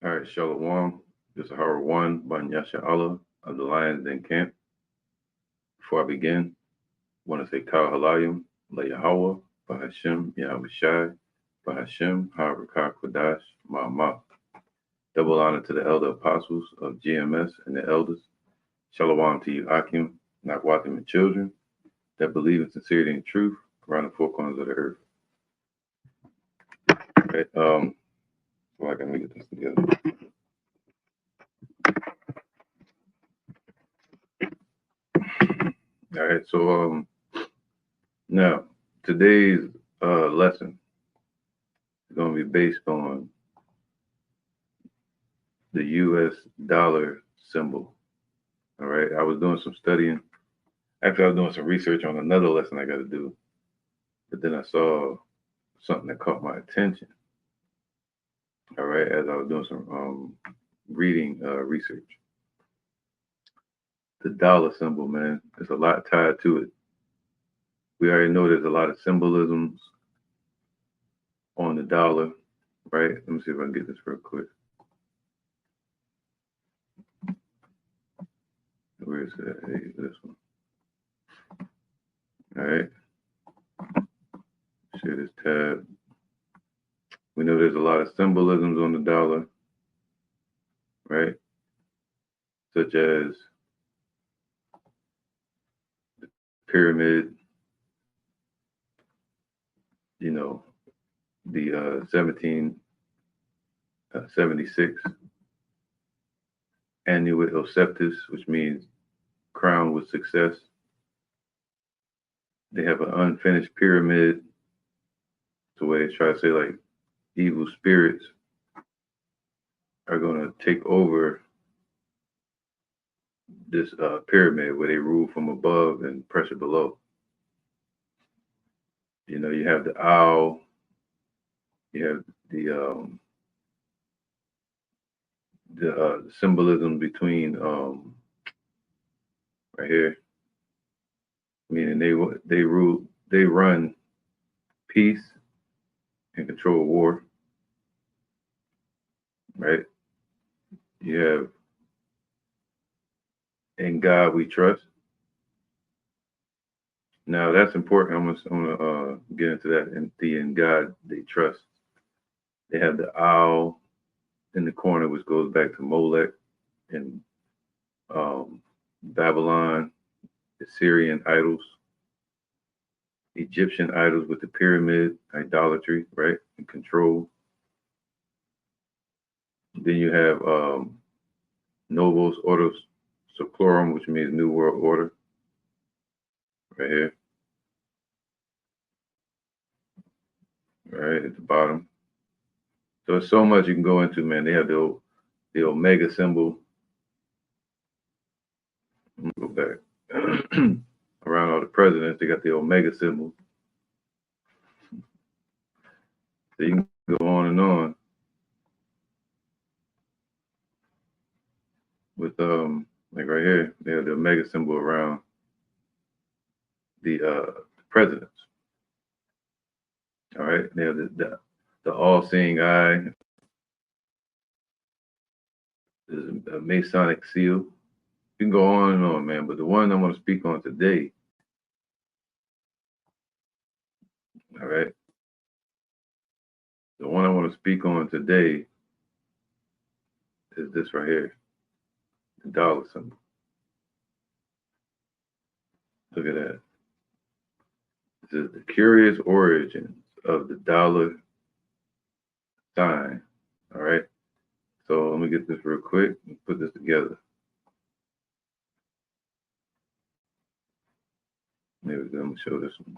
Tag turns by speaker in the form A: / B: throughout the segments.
A: All right, Shalom. This is Howard 1 by Nyasha Allah of the Lions Den Camp. Before I begin, I want to say Kal Halayim, La Yahweh, Bahashem, Yahweh Shai, Bahashem, Harakah Kodash, Ma'amah. Double honor to the elder apostles of GMS and the elders. Shalom to you, Akim, Nakwatim, and children that believe in sincerity and truth around the four corners of the earth. Okay, so I can get this together. All right, so now today's lesson is going to be based on the U.S. dollar symbol. All right, I was doing some studying. Actually, I was doing some research on another lesson I got to do, but then I saw something that caught my attention. All right, as I was doing some reading research. The dollar symbol, man, there's a lot tied to it. We already know there's a lot of symbolisms on the dollar, right? Let me see if I can get this real quick. Where is that? Hey, this one. All right. Share this tab. We know there's a lot of symbolisms on the dollar, right? Such as the pyramid, you know, the 1776 annual Oceptus, which means crowned with success. They have an unfinished pyramid, to where they try to say like evil spirits are going to take over this pyramid where they rule from above and pressure below. You know, you have the owl, you have the symbolism between right here, meaning they run peace and control war, right? You have in God we trust. Now that's important. I'm gonna get into that. And in God they trust. They have the owl in the corner, which goes back to Molech and Babylon, Assyrian idols, Egyptian idols with the pyramid, idolatry, right, and control. Then you have Novos Ordos Seclorum, which means New World Order, right here. Right at the bottom. So there's so much you can go into, man. They have the Omega symbol. I'm gonna go back. Around all the presidents, they got the Omega symbol. So you can go on and on with like right here, they have the Omega symbol around the presidents. All right, they have the all-seeing eye. There's a Masonic seal. You can go on and on, man. But the one I want to speak on today, all right, the one I want to speak on today is this right here, the dollar symbol. Look at that. This is the curious origins of the dollar sign. All right. So let me get this real quick and put this together. Maybe I'm gonna show this one.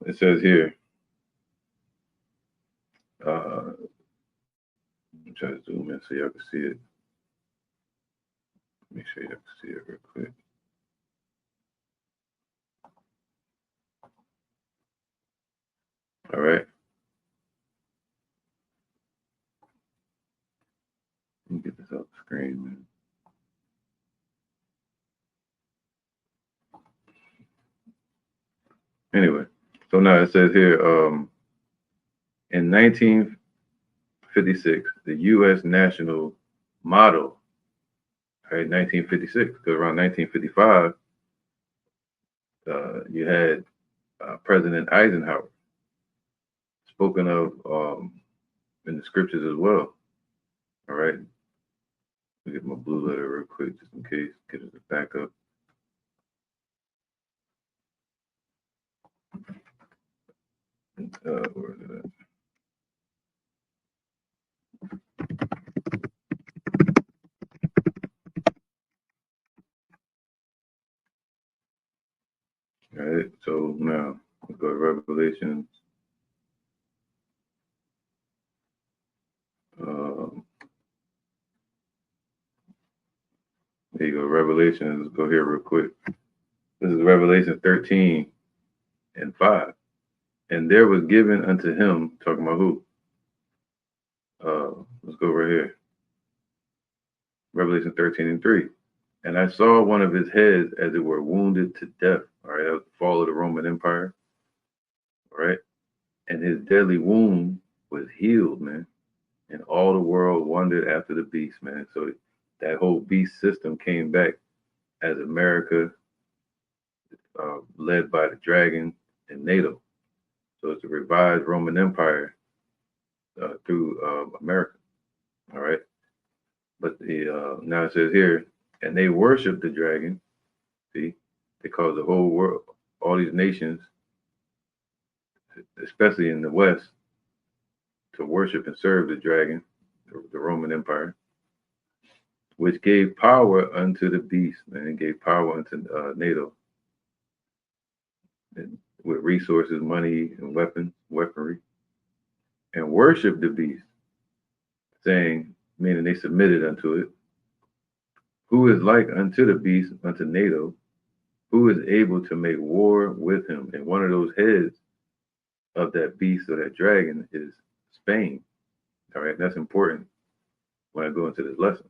A: It says here. I'm trying to zoom in so y'all can see it. Make sure y'all can see it real quick. All right. Let me get this off the screen, man. Anyway, so now it says here, In 1956, the U.S. national motto, right, 1956, because around 1955, you had President Eisenhower spoken of in the scriptures as well. All right, let me get my blue letter real quick, just in case, get it back up. Where is it at? All right, so now let's go to Revelation. Um, there you go, Revelation. Let's go here real quick. This is Revelation 13 and 5. And there was given unto him, talking about who? Let's go right here. Revelation 13 and 3. And I saw one of his heads as it were wounded to death. All right, that was the fall of the Roman Empire. All right. And his deadly wound was healed, man. And all the world wondered after the beast, man. So that whole beast system came back as America, led by the dragon and NATO. So it's a revived Roman Empire through America. All right. But now it says here, and they worship the dragon. See, they cause the whole world, all these nations, especially in the West, to worship and serve the dragon, the Roman Empire, which gave power unto the beast, man. It gave power unto NATO, and with resources, money, and weaponry, and worship the beast, saying, meaning they submitted unto it, who is like unto the beast, unto NATO, who is able to make war with him. And one of those heads of that beast or that dragon is Spain. All right, that's important when I go into this lesson.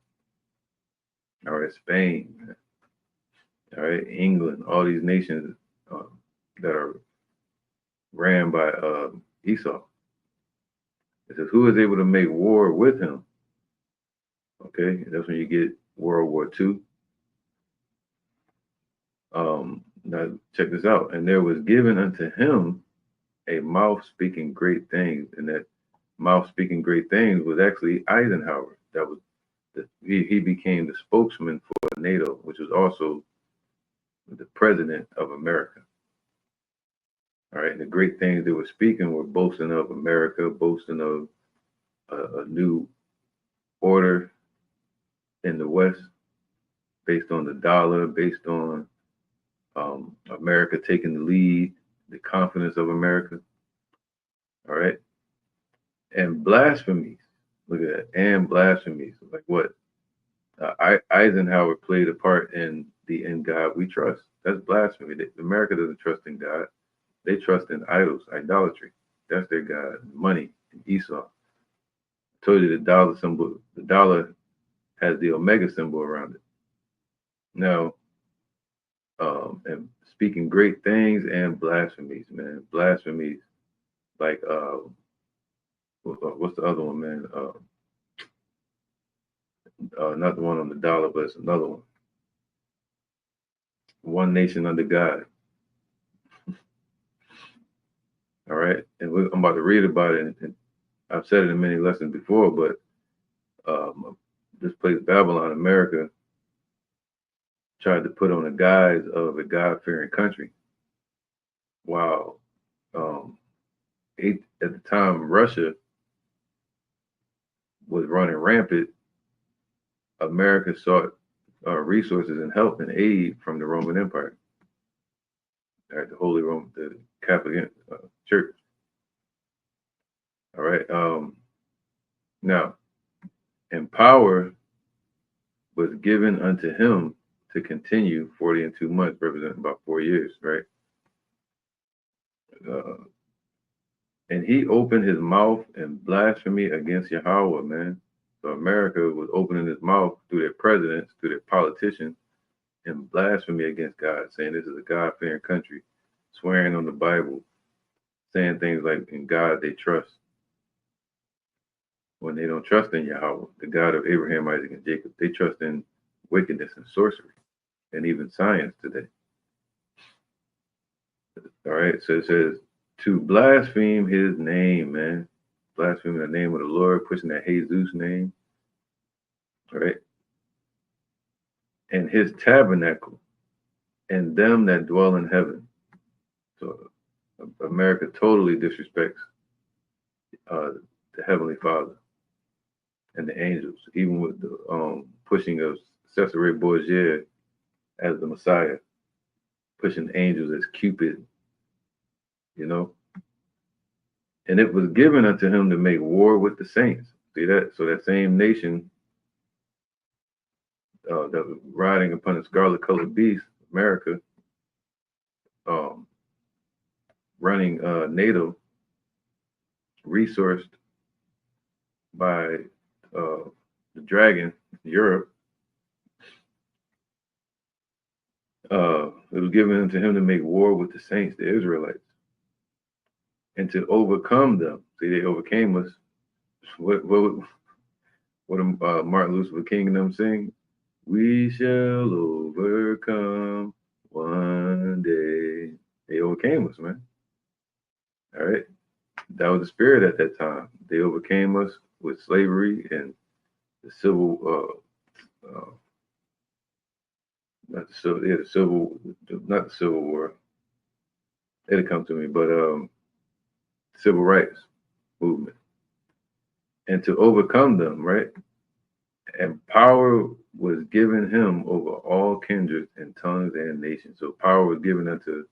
A: All right, Spain. All right, England, all these nations that are ran by Esau. It says, who is able to make war with him? Okay, that's when you get World War II. Now check this out. And there was given unto him a mouth speaking great things, and that mouth speaking great things was actually Eisenhower. That was he became the spokesman for NATO, which was also the president of America. All right, and the great things they were speaking were boasting of America, boasting of a new order in the West, based on the dollar, based on America taking the lead, the confidence of America. All right. And blasphemies. Look at that. And blasphemies. Like what? Eisenhower played a part in the "In God We Trust." That's blasphemy. America doesn't trust in God. They trust in idols, idolatry. That's their God. Money, and Esau. I told you the dollar symbol, the dollar has the omega symbol around it. Now, and speaking great things and blasphemies, man. Blasphemies, like what's the other one, man? Not the one on the dollar, but it's another one. One nation under God. All right, and I'm about to read about it, and I've said it in many lessons before, but this place, Babylon, America, tried to put on a guise of a God-fearing country. While at the time Russia was running rampant, America sought resources and help and aid from the Roman Empire, right? The Holy Roman, the Catholic Church. All right. Now, and power was given unto him to continue 40 and 2 months, representing about 4 years, right? And he opened his mouth in blasphemy against Yahweh, man. So America was opening his mouth through their presidents, through their politicians, in blasphemy against God, saying this is a God-fearing country, swearing on the Bible, saying things like, in God they trust. when they don't trust in Yahweh, the God of Abraham, Isaac, and Jacob. They trust in wickedness and sorcery and even science today. All right. So it says to blaspheme his name, man. Blaspheming the name of the Lord, pushing that Jesus name. All right. And his tabernacle and them that dwell in heaven. So America totally disrespects the Heavenly Father and the angels, even with the pushing of Cesare Borgia as the Messiah, pushing angels as Cupid, you know. And it was given unto him to make war with the saints. See that? So that same nation that was riding upon a scarlet-colored beast, America, um, running NATO, resourced by the dragon, Europe. It was given unto him to make war with the saints, the Israelites, and to overcome them. See, they overcame us. What Martin Luther King and them sing? We shall overcome one day. They overcame us, man. All right. That was the spirit at that time. They overcame us with slavery and the not the Civil War. It'll come to me, but civil rights movement. And to overcome them, right? And power was given him over all kindreds and tongues and nations. So power was given unto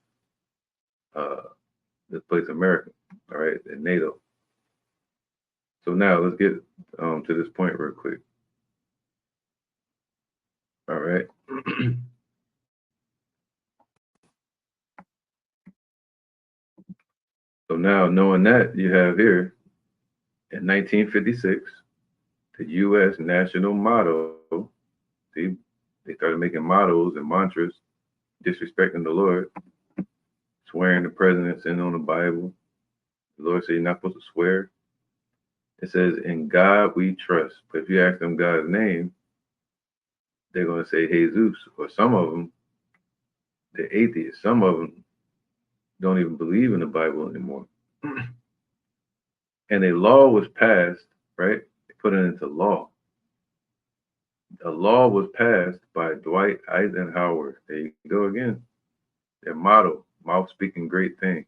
A: this place, America, all right, and NATO. So now let's get to this point real quick. All right. So now, knowing that, you have here in 1956, the U.S. national motto. See, they started making mottos and mantras, disrespecting the Lord, swearing the president's in on the Bible. The Lord said you're not supposed to swear. It says, in God we trust. But if you ask them God's name, they're going to say Jesus. Or some of them, they're atheists. Some of them don't even believe in the Bible anymore. And a law was passed, right? They put it into law. A law was passed by Dwight Eisenhower. There you go again. Their motto, mouth speaking great things.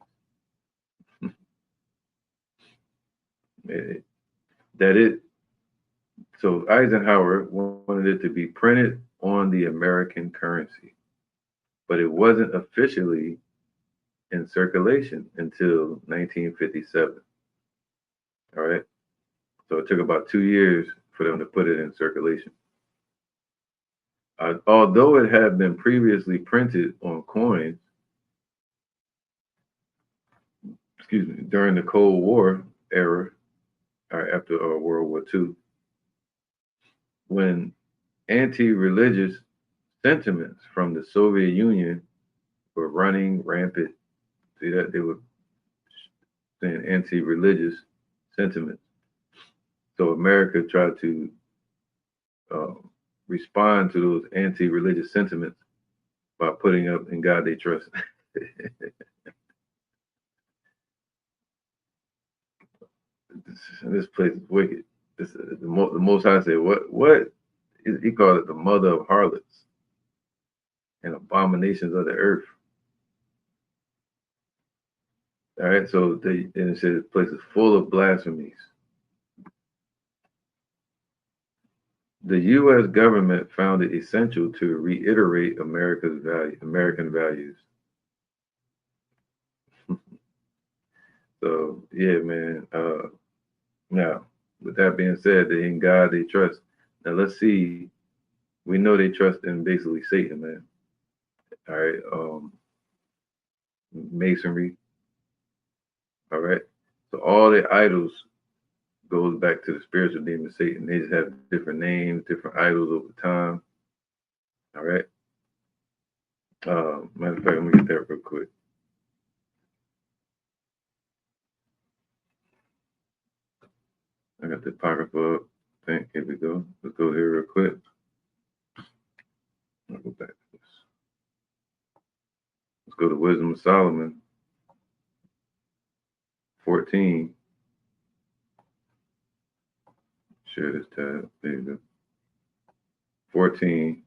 A: So Eisenhower wanted it to be printed on the American currency, but it wasn't officially in circulation until 1957. All right. So it took about 2 years for them to put it in circulation. Although it had been previously printed on coins, during the Cold War era, or after World War II, when anti-religious sentiments from the Soviet Union were running rampant. See that they were saying anti-religious sentiments. So America tried to respond to those anti-religious sentiments by putting up "In God They Trust." This place is wicked. The Most High said, "What?" He called it the mother of harlots and abominations of the earth. All right, so and it says this place is full of blasphemies. The U.S. government found it essential to reiterate American values. So yeah, man. Now, with that being said, in God they trust. Now let's see. We know they trust in basically Satan, man. All right. Masonry. All right. So all the idols goes back to the spiritual demon Satan. They just have different names, different idols over time. All right. Matter of fact, let me get that real quick. I got the Apocrypha up. I think, here we go. Let's go here real quick. I'll go back to this. Let's go to Wisdom of Solomon 14. Share this tab. There you go. 14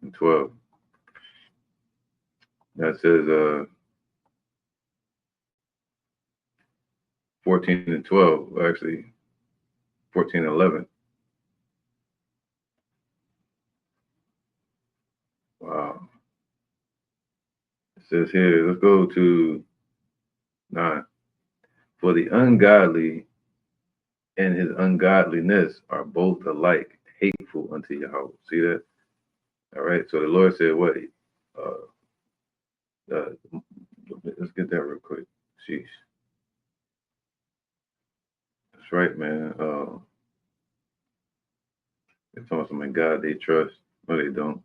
A: and 12. That says 14 and 12. Well, actually, 14 and 11. Wow. It says here, let's go to 9. For the ungodly and his ungodliness are both alike hateful unto Yahweh. See that? All right. So the Lord said, what? Uh, let's get that real quick. Sheesh. That's right, man. They're talking about in God they trust. No, they don't.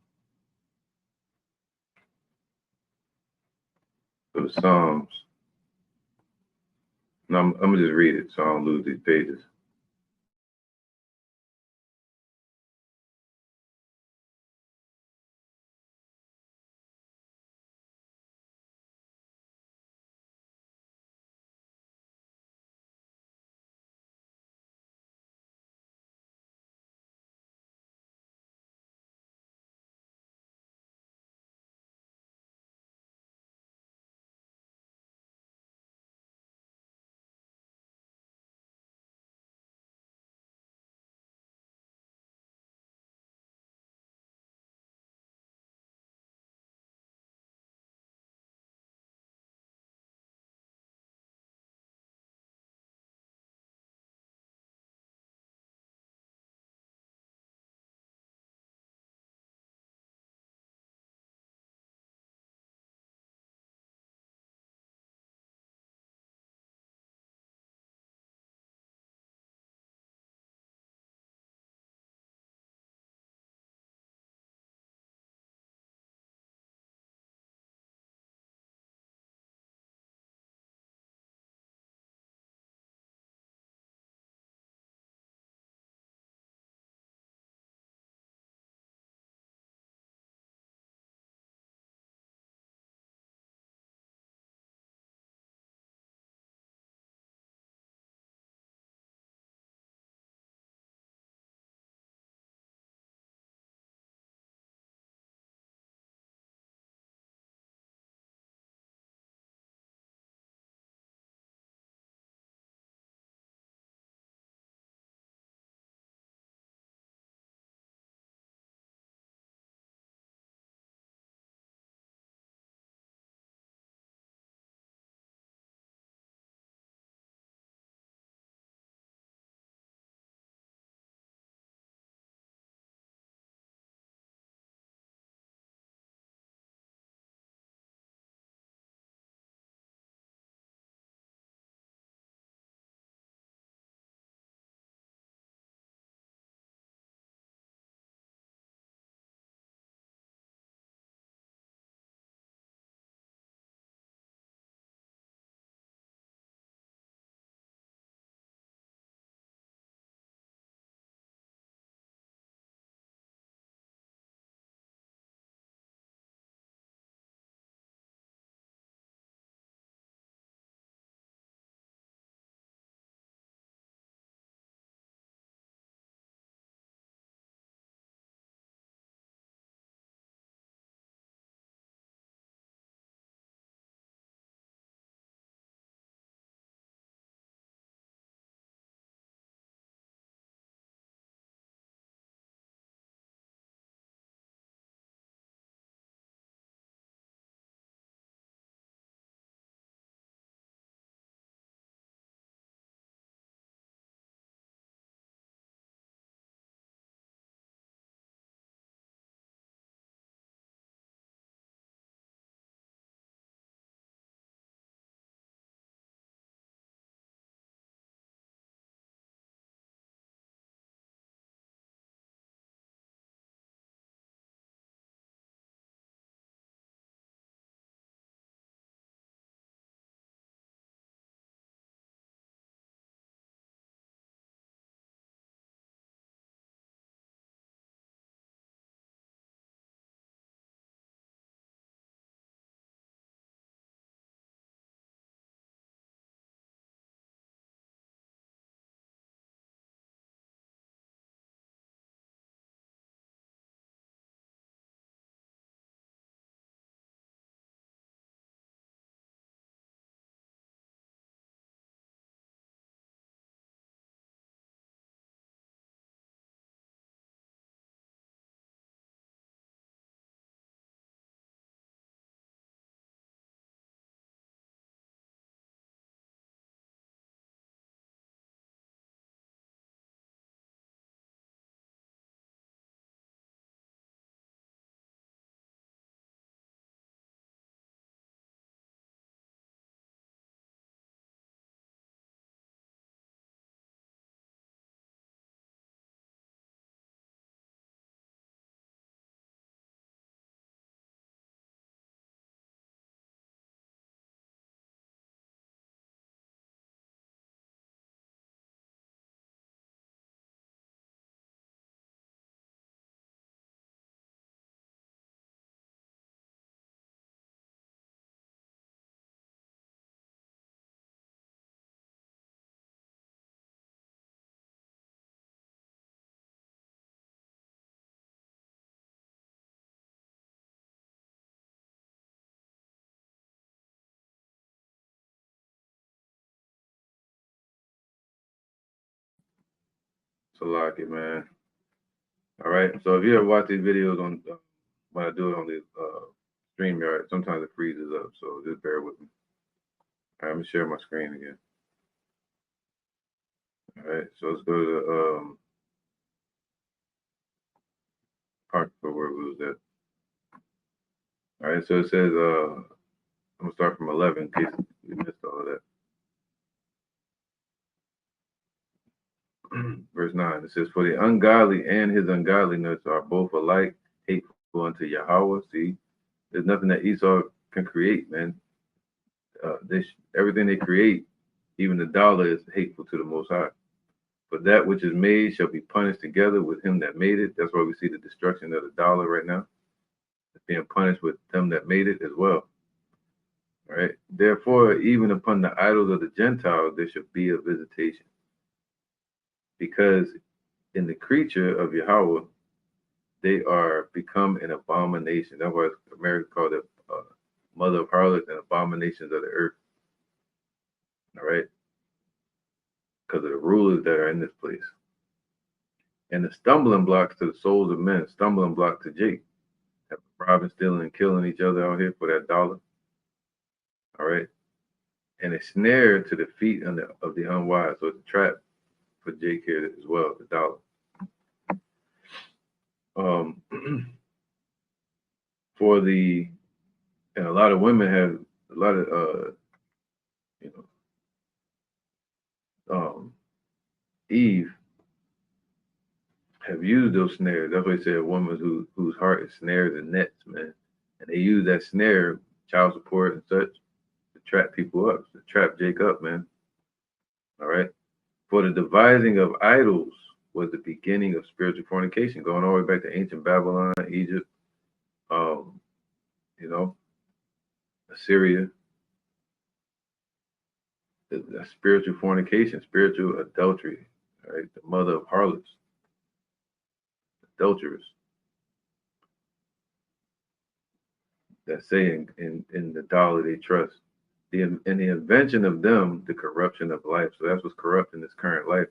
A: Go to Psalms. No, I'm gonna just read it so I don't lose these pages. Salaki, man. All right. So if you ever watch these videos on when I do it on the StreamYard, sometimes it freezes up. So just bear with me. All right, let me share my screen again. All right. So let's go to the part where we was at. All right. So it says I'm gonna start from 11 in case you missed all of that. Verse 9, it says, for the ungodly and his ungodliness are both alike hateful unto Yahweh. See, there's nothing that Esau can create, man. Everything they create, even the dollar, is hateful to the Most High. For that which is made shall be punished together with him that made it. That's why we see the destruction of the dollar right now. It's being punished with them that made it as well. All right. Therefore, even upon the idols of the Gentiles, there shall be a visitation. Because in the creature of Yahweh, they are become an abomination. That's why America called it mother of harlots and abominations of the earth. All right. Because of the rulers that are in this place. And the stumbling blocks to the souls of men, stumbling block to Jake. Robbing, stealing, and killing each other out here for that dollar. All right. And a snare to the feet of the unwise. So it's a trap for Jake here as well, the dollar. And a lot of women have a lot of Eve have used those snares. That's why they say a woman whose heart is snares and nets, man. And they use that snare, child support and such, to trap people up, to trap Jake up, man. All right. For the devising of idols was the beginning of spiritual fornication, going all the way back to ancient Babylon, Egypt, Assyria. The spiritual fornication, spiritual adultery, right? The mother of harlots, adulterers. That say in the dollar they trust. In the invention of them, the corruption of life. So that's what's corrupt in this current life.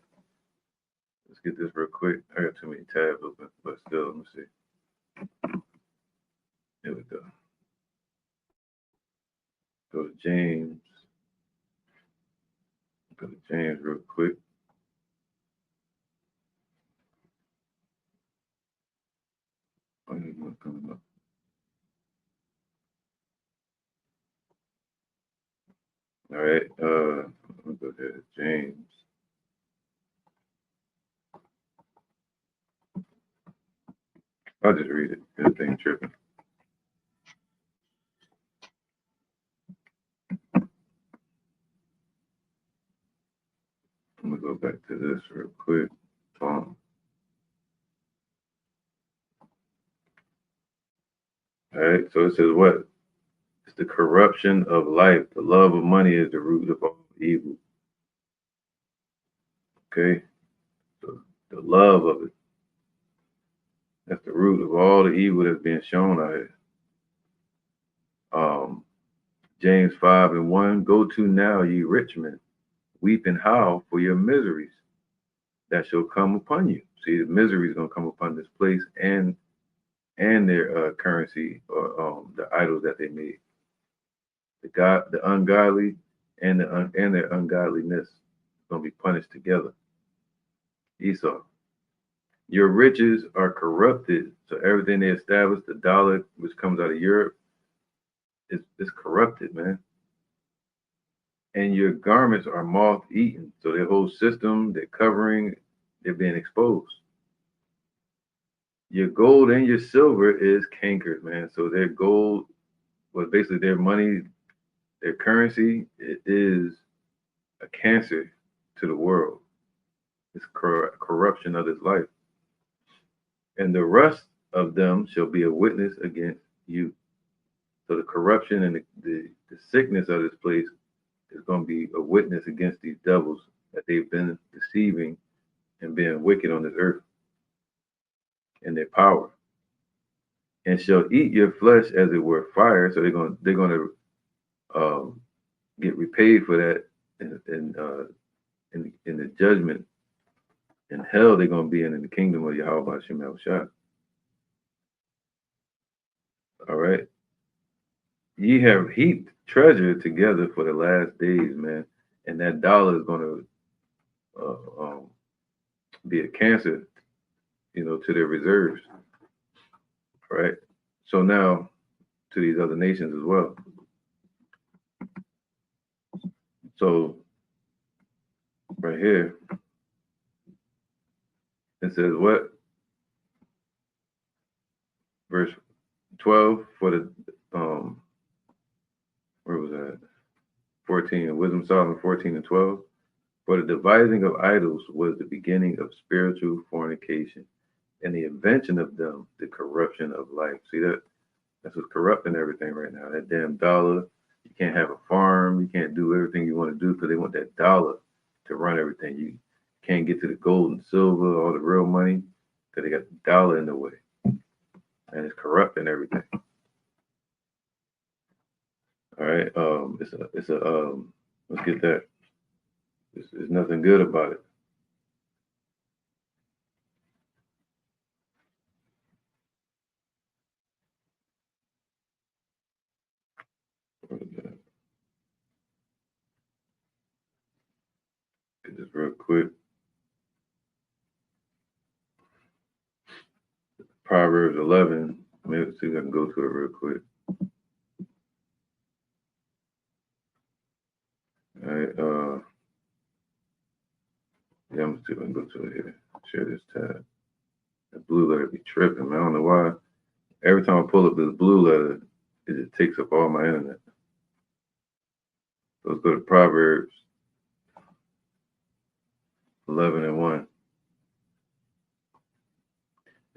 A: Let's get this real quick. I got too many tabs open, but still, let me see. Here we go. Go to James. Go to James real quick. Coming up. All right. Let me go ahead. James. I'll just read it. Everything tripping. I'm gonna go back to this real quick. All right. So it says what? It's the corruption of life. The love of money is the root of all evil. Okay. So the love of it. That's the root of all the evil that's being shown out here. James 5:1, go to now, ye rich men, weep and howl for your miseries that shall come upon you. See, the misery is going to come upon this place and their currency or the idols that they made. The ungodly and their ungodliness is going to be punished together. Esau. Your riches are corrupted. So everything they established, the dollar, which comes out of Europe, is corrupted, man. And your garments are moth-eaten. So their whole system, their covering, they're being exposed. Your gold and your silver is cankered, man. So their gold was basically their money, their currency, it is a cancer to the world. It's corruption of this life. And the rust of them shall be a witness against you. So the corruption and the sickness of this place is going to be a witness against these devils that they've been deceiving and being wicked on this earth in their power. And shall eat your flesh as it were fire. So they're going to get repaid for that in the judgment In hell, they're going to be in the kingdom of Yahweh Hashem Yahushua. All right. Ye have heaped treasure together for the last days, man. And that dollar is going to be a cancer, to their reserves. All right. So now to these other nations as well. So right here, it says what? Verse 12 for the where was that? 14, Wisdom Solomon 14 and 12. For the devising of idols was the beginning of spiritual fornication, and the invention of them, the corruption of life. See that's what's corrupting everything right now. That damn dollar. You can't have a farm. You can't do everything you want to do because they want that dollar to run everything. You can't get to the gold and silver, all the real money, because they got the dollar in the way, and it's corrupting everything. All right. It's a let's get that. There's nothing good about it. Get this real quick. Proverbs 11. Maybe see if I can go to it real quick. All right. Yeah, I'm still gonna go to it here. Share this tab. The blue letter be tripping, man. I don't know why. Every time I pull up this blue letter, it just takes up all my internet. So let's go to Proverbs 11 and 1.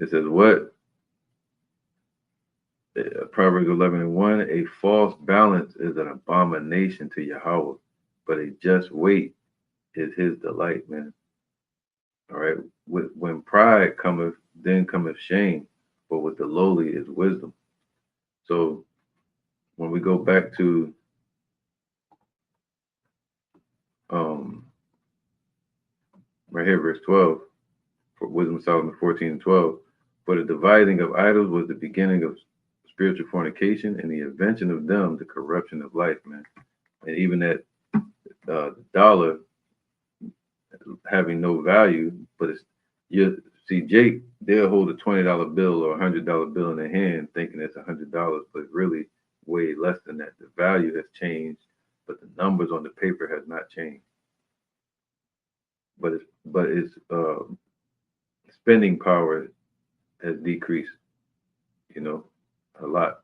A: It says, what? Proverbs 11 and 1, a false balance is an abomination to Yahweh, but a just weight is his delight, man. All right. When pride cometh, then cometh shame, but with the lowly is wisdom. So when we go back to right here, verse 12, for Wisdom Solomon 14 and 12, for the devising of idols was the beginning of spiritual fornication, and the invention of them, the corruption of life, man. And even that dollar having no value, but you see, Jake, they'll hold a $20 bill or $100 bill in their hand thinking it's $100, but really way less than that. The value has changed, but the numbers on the paper has not changed. But its spending power has decreased, a lot.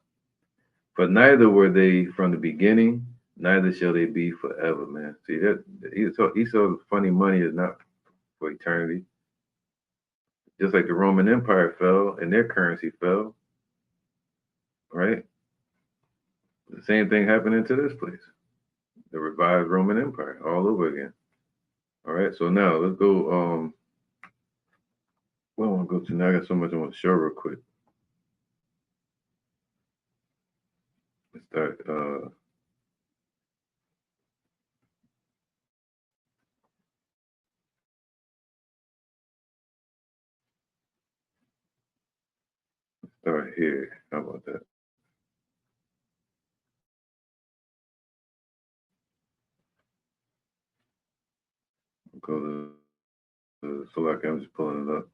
A: But neither were they from the beginning, neither shall they be forever, man. See that Esau's funny money is not for eternity. Just like the Roman Empire fell and their currency fell, right? The same thing happening to this place. The revived Roman Empire all over again. All right, so now let's go. Where I want to go to now? I got so much I want to show real quick. Let's start. Start here. How about that? Go to select. I'm just pulling it up.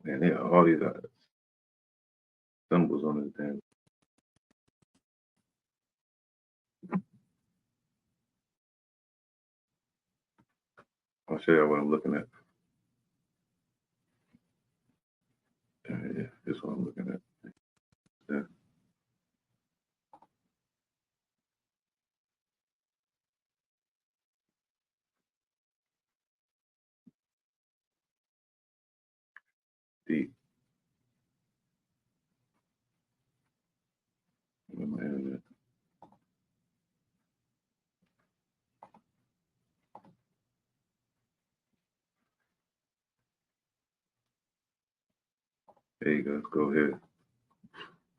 A: Man, they all these symbols on this thing. I'll show you what I'm looking at. Yeah, this is what I'm looking at. Yeah. Deep. My internet. There you go. Let's go here.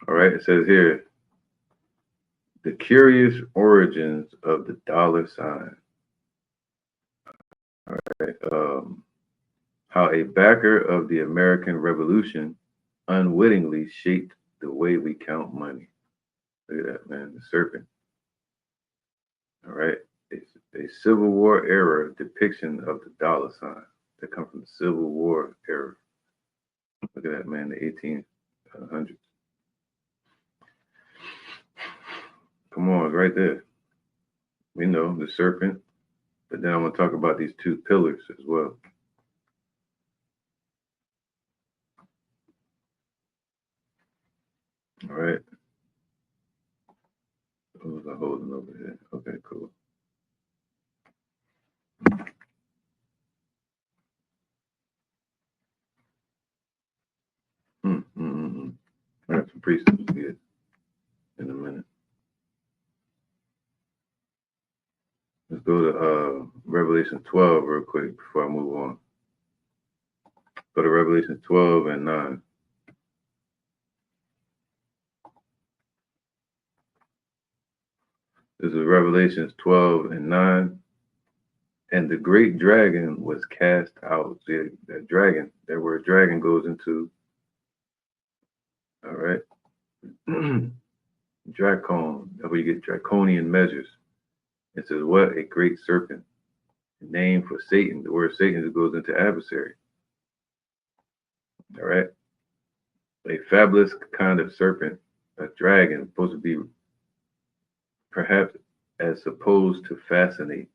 A: All right. It says here, The curious origins of the dollar sign. Right? How a backer of the American Revolution unwittingly shaped the way we count money. Look at that, man. The serpent. All right. It's a Civil War era depiction of the dollar sign that come from the Civil War era. Look at that, man. The 1800s. Come on, it's right there. We know the serpent, but then I'm going to talk about these two pillars as well. All right. Those are holding over here. Okay, cool. I got some precepts here in a minute. Let's go to Revelation 12 real quick before I move on. Go to Revelation 12 and 9. This is Revelations 12 and 9. And the great dragon was cast out. See, that dragon, that word dragon goes into, all right, Dracon, that's where you get draconian measures. It says, what? A great serpent. A name for Satan. The word Satan goes into adversary. All right. A fabulous kind of serpent, a dragon, supposed to be perhaps as supposed to fascinate.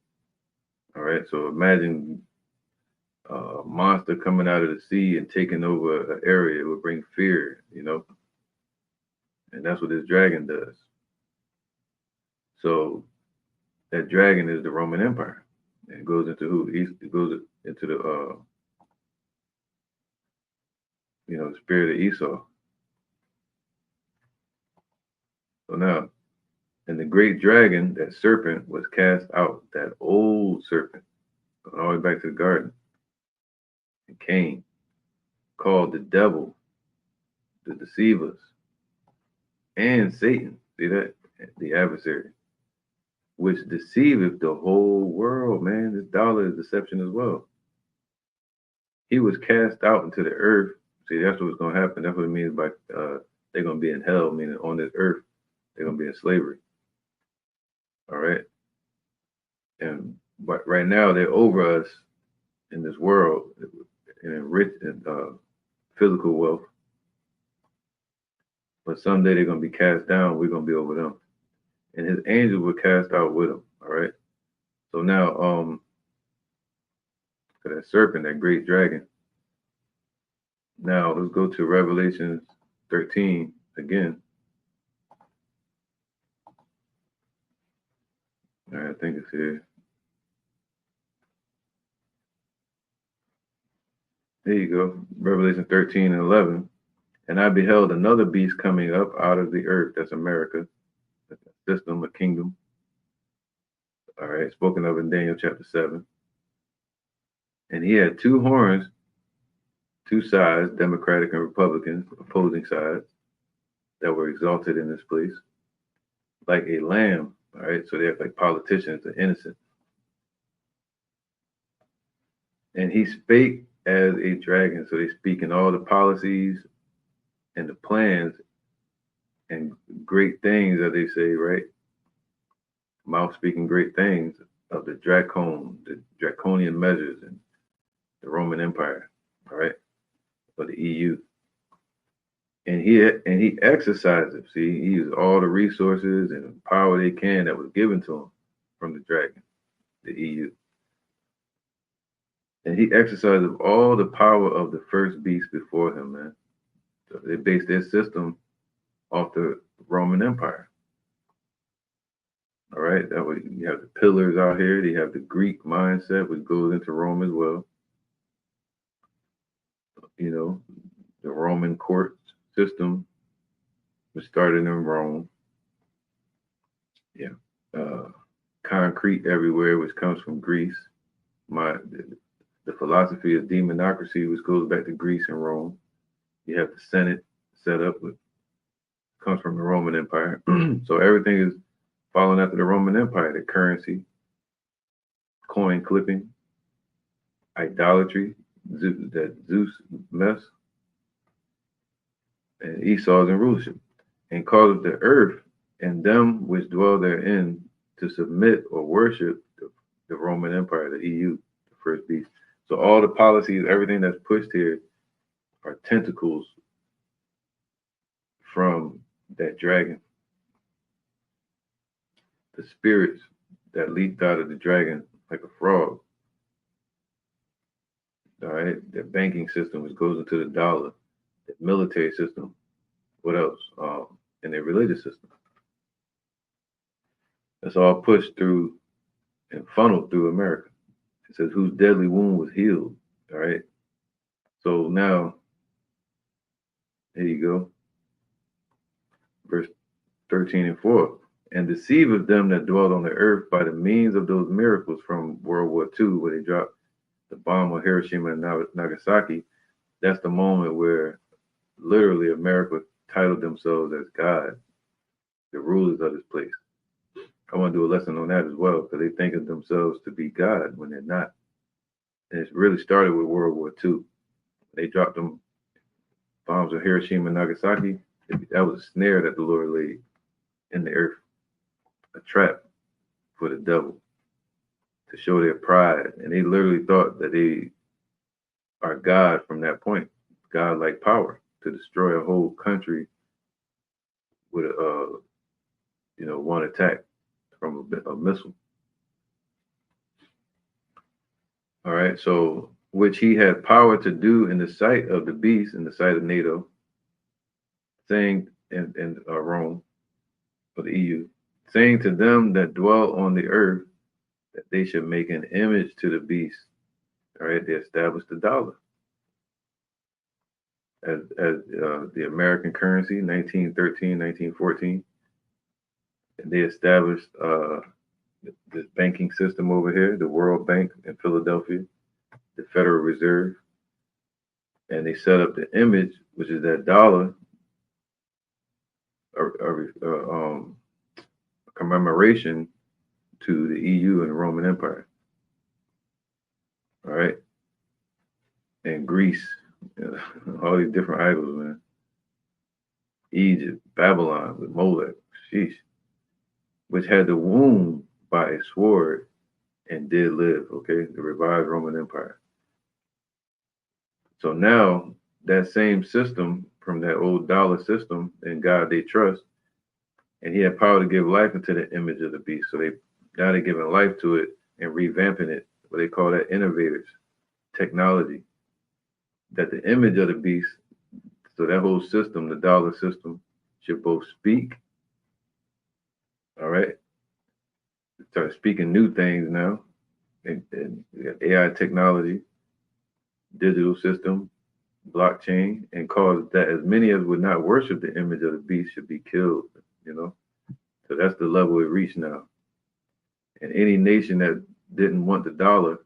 A: All right. So imagine a monster coming out of the sea and taking over an area. It would bring fear, you know. And that's what this dragon does. So that dragon is the Roman Empire. And it goes into who? It goes into the the spirit of Esau. So now, and the great dragon, that serpent, was cast out, that old serpent, going all the way back to the garden. And Cain, called the devil, the deceivers, and Satan. See that? The adversary, which deceiveth the whole world, man. This dollar is deception as well. He was cast out into the earth. See, that's what's going to happen. That's what it means by they're going to be in hell, meaning on this earth, they're going to be in slavery. All right. But right now they're over us in this world in rich and physical wealth. But someday they're going to be cast down. We're going to be over them. And his angels were cast out with him. All right. So now, that serpent, that great dragon. Now let's go to Revelation 13 again. All right, I think it's here. There you go. Revelation 13 and 11. And I beheld another beast coming up out of the earth. That's America. That's a system, a kingdom. All right, spoken of in Daniel chapter 7. And he had two horns, two sides, Democratic and Republicans, opposing sides, that were exalted in this place, like a lamb. All right, so they act like politicians, they're innocent. And he spake as a dragon. So they speak in all the policies and the plans and great things that they say, right? Mouth speaking great things of the draconian measures and the Roman Empire, all right, or the EU. And he exercised it. See, he used all the resources and power they can that was given to him from the dragon, the EU. And he exercised all the power of the first beast before him, man. So they based their system off the Roman Empire. All right, that way you have the pillars out here. They have the Greek mindset, which goes into Rome as well. You know, the Roman court system was started in Rome. Yeah, concrete everywhere, which comes from Greece. The philosophy of demonocracy, which goes back to Greece and Rome. You have the Senate set up, which comes from the Roman Empire. So everything is following after the Roman Empire, the currency, coin clipping, idolatry, that Zeus mess, and Esau's in rulership, and caused the earth and them which dwell therein to submit or worship the Roman Empire, the EU, the first beast. So all the policies, everything that's pushed here are tentacles from that dragon. The spirits that leaped out of the dragon like a frog. All right, the banking system, which goes into the dollar, the military system. What else? And their religious system. That's all pushed through and funneled through America. It says, whose deadly wound was healed. All right. So now, there you go. Verse 13 and 4. And deceiveth them that dwelt on the earth by the means of those miracles from World War II, where they dropped the bomb on Hiroshima and Nagasaki. That's the moment where literally America titled themselves as God, the rulers of this place. I want to do a lesson on that as well, because they think of themselves to be God when they're not. And it really started with World War II. They dropped them bombs on Hiroshima and Nagasaki. That was a snare that the Lord laid in the earth, a trap for the devil to show their pride. And they literally thought that they are God from that point, God-like power to destroy a whole country with one attack from a missile. All right, so which he had power to do in the sight of the beast, in the sight of NATO, saying in Rome, or the EU, saying to them that dwell on the earth that they should make an image to the beast. All right, they established the dollar as the American currency, 1913, 1914. And they established this banking system over here, the World Bank in Philadelphia, the Federal Reserve. And they set up the image, which is that dollar, a commemoration to the EU and the Roman Empire. All right. And Greece, all these different idols, man. Egypt, Babylon with Molech, sheesh, which had the wound by a sword and did live, okay? The revived Roman Empire. So now that same system from that old dollar system, in God they trust, and he had power to give life into the image of the beast. So now they're giving life to it and revamping it. What they call that innovators, technology. That the image of the beast, so that whole system, the dollar system, should both speak, all right? Start speaking new things now, and AI technology, digital system, blockchain, and cause that as many as would not worship the image of the beast should be killed, So that's the level it reached now. And any nation that didn't want the dollar,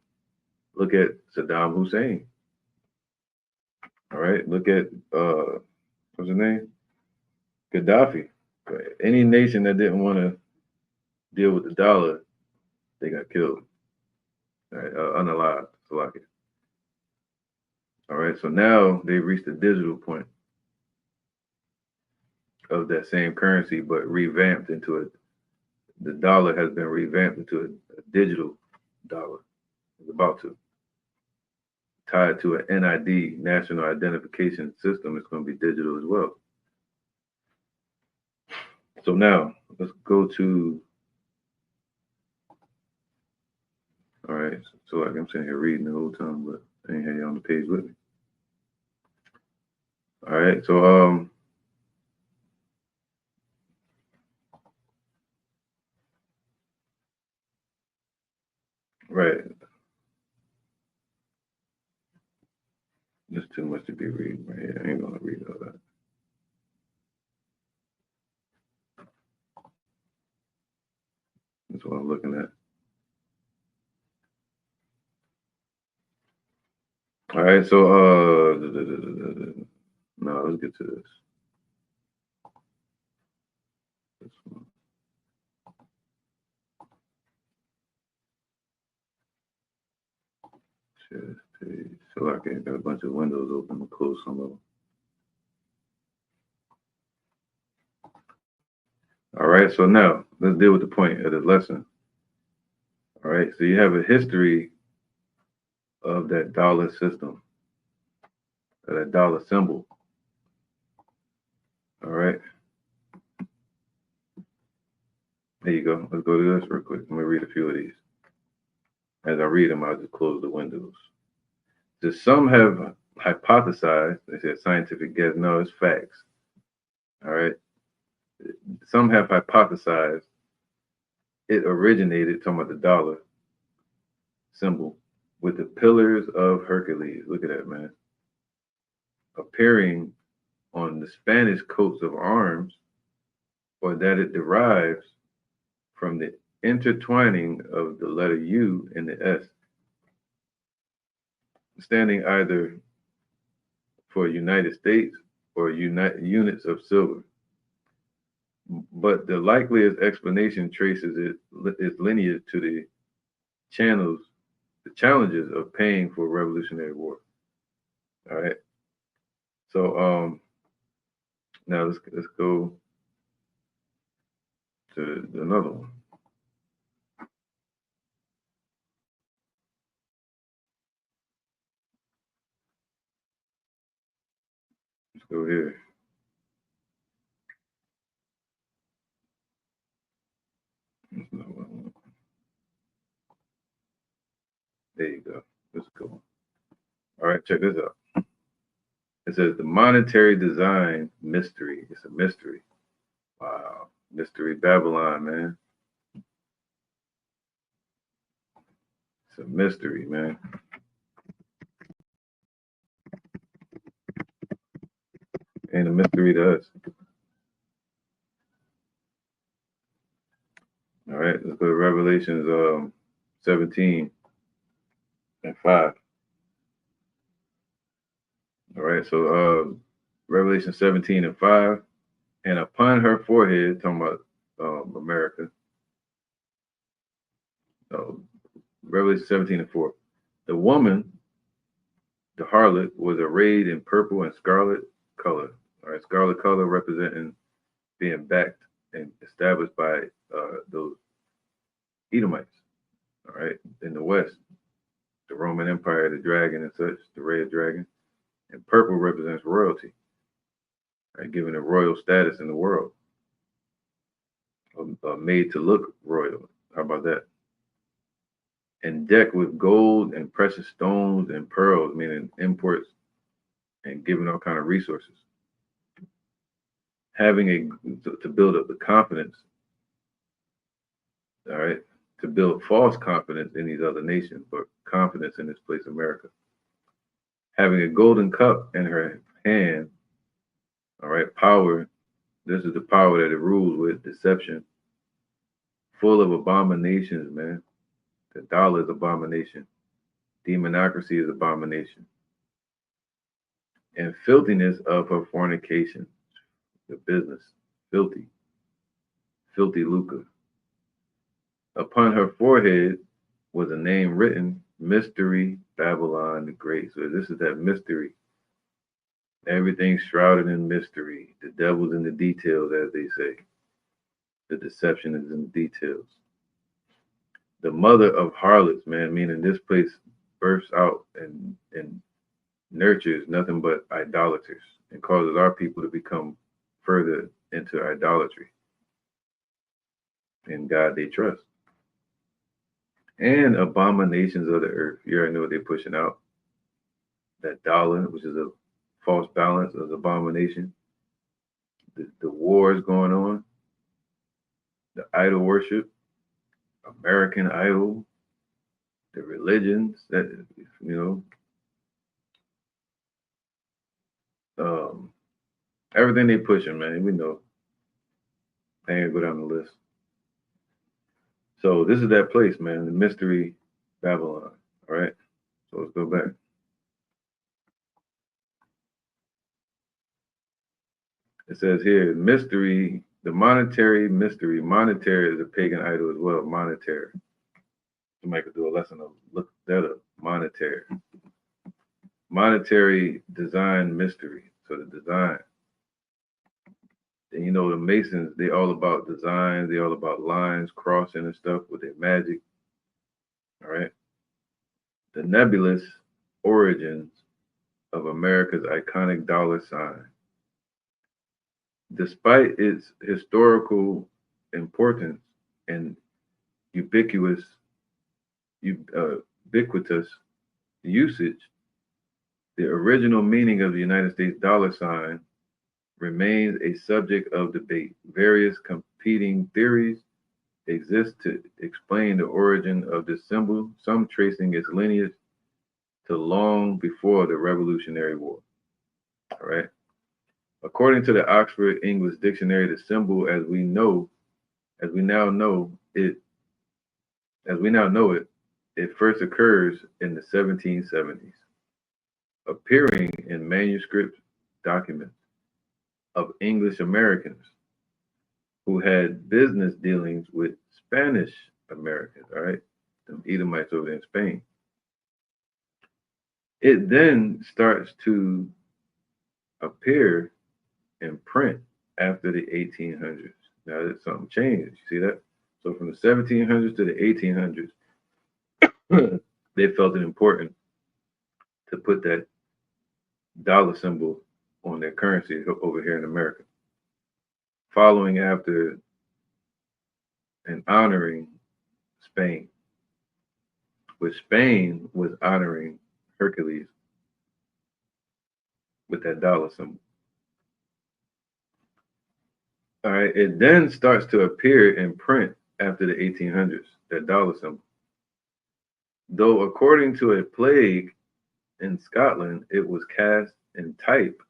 A: look at Saddam Hussein. All right, look at what's his name? Gaddafi. Any nation that didn't want to deal with the dollar, they got killed. All right, unalived, Slovakia. All right, so now they've reached the digital point of that same currency, but revamped into it. The dollar has been revamped into a digital dollar. It's about to. Tied to an NID, National Identification System. It's going to be digital as well. So now let's go to, all right, so like I'm sitting here reading the whole time, but I ain't had you on the page with me. All right, so right. There's too much to be reading right here. I ain't gonna read all that. That's what I'm looking at. All right, so no, let's get to this. This one. Chess page. So I got a bunch of windows open and close some of them. All right, so now let's deal with the point of the lesson. All right, so you have a history of that dollar system, of that dollar symbol. All right, there you go. Let's go to this real quick. Let me read a few of these. As I read them, I'll just close the windows. So some have hypothesized, they said scientific guess, no, it's facts. All right. Some have hypothesized it originated, talking about the dollar symbol, with the pillars of Hercules. Look at that, man. Appearing on the Spanish coats of arms, or that it derives from the intertwining of the letter U and the S, standing either for United States or units of silver. But the likeliest explanation traces its lineage to the challenges of paying for Revolutionary War. All right. So now let's go to another one. Let's go here. There you go. Let's go. All right, check this out. It says the monetary design mystery. It's a mystery. Wow. Mystery Babylon, man. It's a mystery, man. Ain't a mystery to us. All right, let's go to Revelations 17 and 5. All right, so Revelation 17 and 5. And upon her forehead, talking about America, Revelation 17 and 4. The woman, the harlot, was arrayed in purple and scarlet color. All right, scarlet color representing being backed and established by those Edomites. All right, in the West, the Roman Empire, the dragon and such, the red dragon. And purple represents royalty, right, given a royal status in the world, made to look royal. How about that? And decked with gold and precious stones and pearls, meaning imports, and given all kind of resources. Having to build up the confidence, all right, to build false confidence in these other nations, but confidence in this place, America. Having a golden cup in her hand, all right, power. This is the power that it rules with, deception, full of abominations, man. The dollar is abomination. Demonocracy is abomination. And filthiness of her fornication, the business, filthy lucre. Upon her forehead was a name written, Mystery Babylon the Great. So this is that mystery. Everything's shrouded in mystery. The devil's in the details, as they say. The deception is in the details. The mother of harlots, man, meaning this place bursts out and nurtures nothing but idolaters and causes our people to become further into idolatry. In God they trust. And abominations of the earth. You already know what they're pushing out. That dollar, which is a false balance, is abomination. The wars going on. The idol worship. American Idol. The religions that, everything they pushing, man. We know. I ain't gonna go down the list. So this is that place, man, the mystery Babylon. All right. So let's go back. It says here, mystery, the monetary mystery. Monetary is a pagan idol as well, monetary. Somebody could do a lesson of look that up. Monetary. Monetary design mystery. So the design. And you know the Masons, they all about designs, they all about lines, crossing and stuff with their magic. All right. The nebulous origins of America's iconic dollar sign. Despite its historical importance and ubiquitous ubiquitous usage, the original meaning of the United States dollar sign remains a subject of debate. Various competing theories exist to explain the origin of this symbol, some tracing its lineage to long before the Revolutionary War. All right. According to the Oxford English Dictionary, the symbol as we now know it, it first occurs in the 1770s, appearing in manuscript documents of English Americans who had business dealings with Spanish Americans, all right, the Edomites over there in Spain. It then starts to appear in print after the 1800s. Now that something changed, you see that? So from the 1700s to the 1800s, they felt it important to put that dollar symbol on their currency over here in America, following after and honoring Spain, which Spain was honoring Hercules with that dollar symbol. All right, it then starts to appear in print after the 1800s, that dollar symbol. Though according to a plague in Scotland, it was cast in type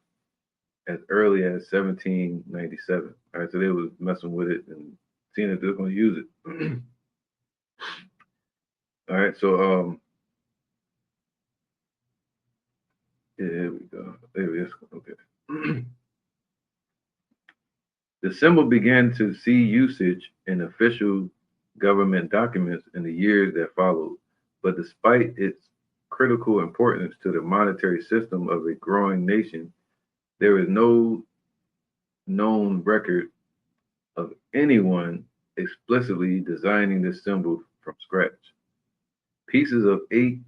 A: as early as 1797. All right, so they was messing with it and seeing if they're going to use it. All right, so yeah, here we go. There it is. Okay. The symbol began to see usage in official government documents in the years that followed, but despite its critical importance to the monetary system of a growing nation, there is no known record of anyone explicitly designing this symbol from scratch. Pieces of eight,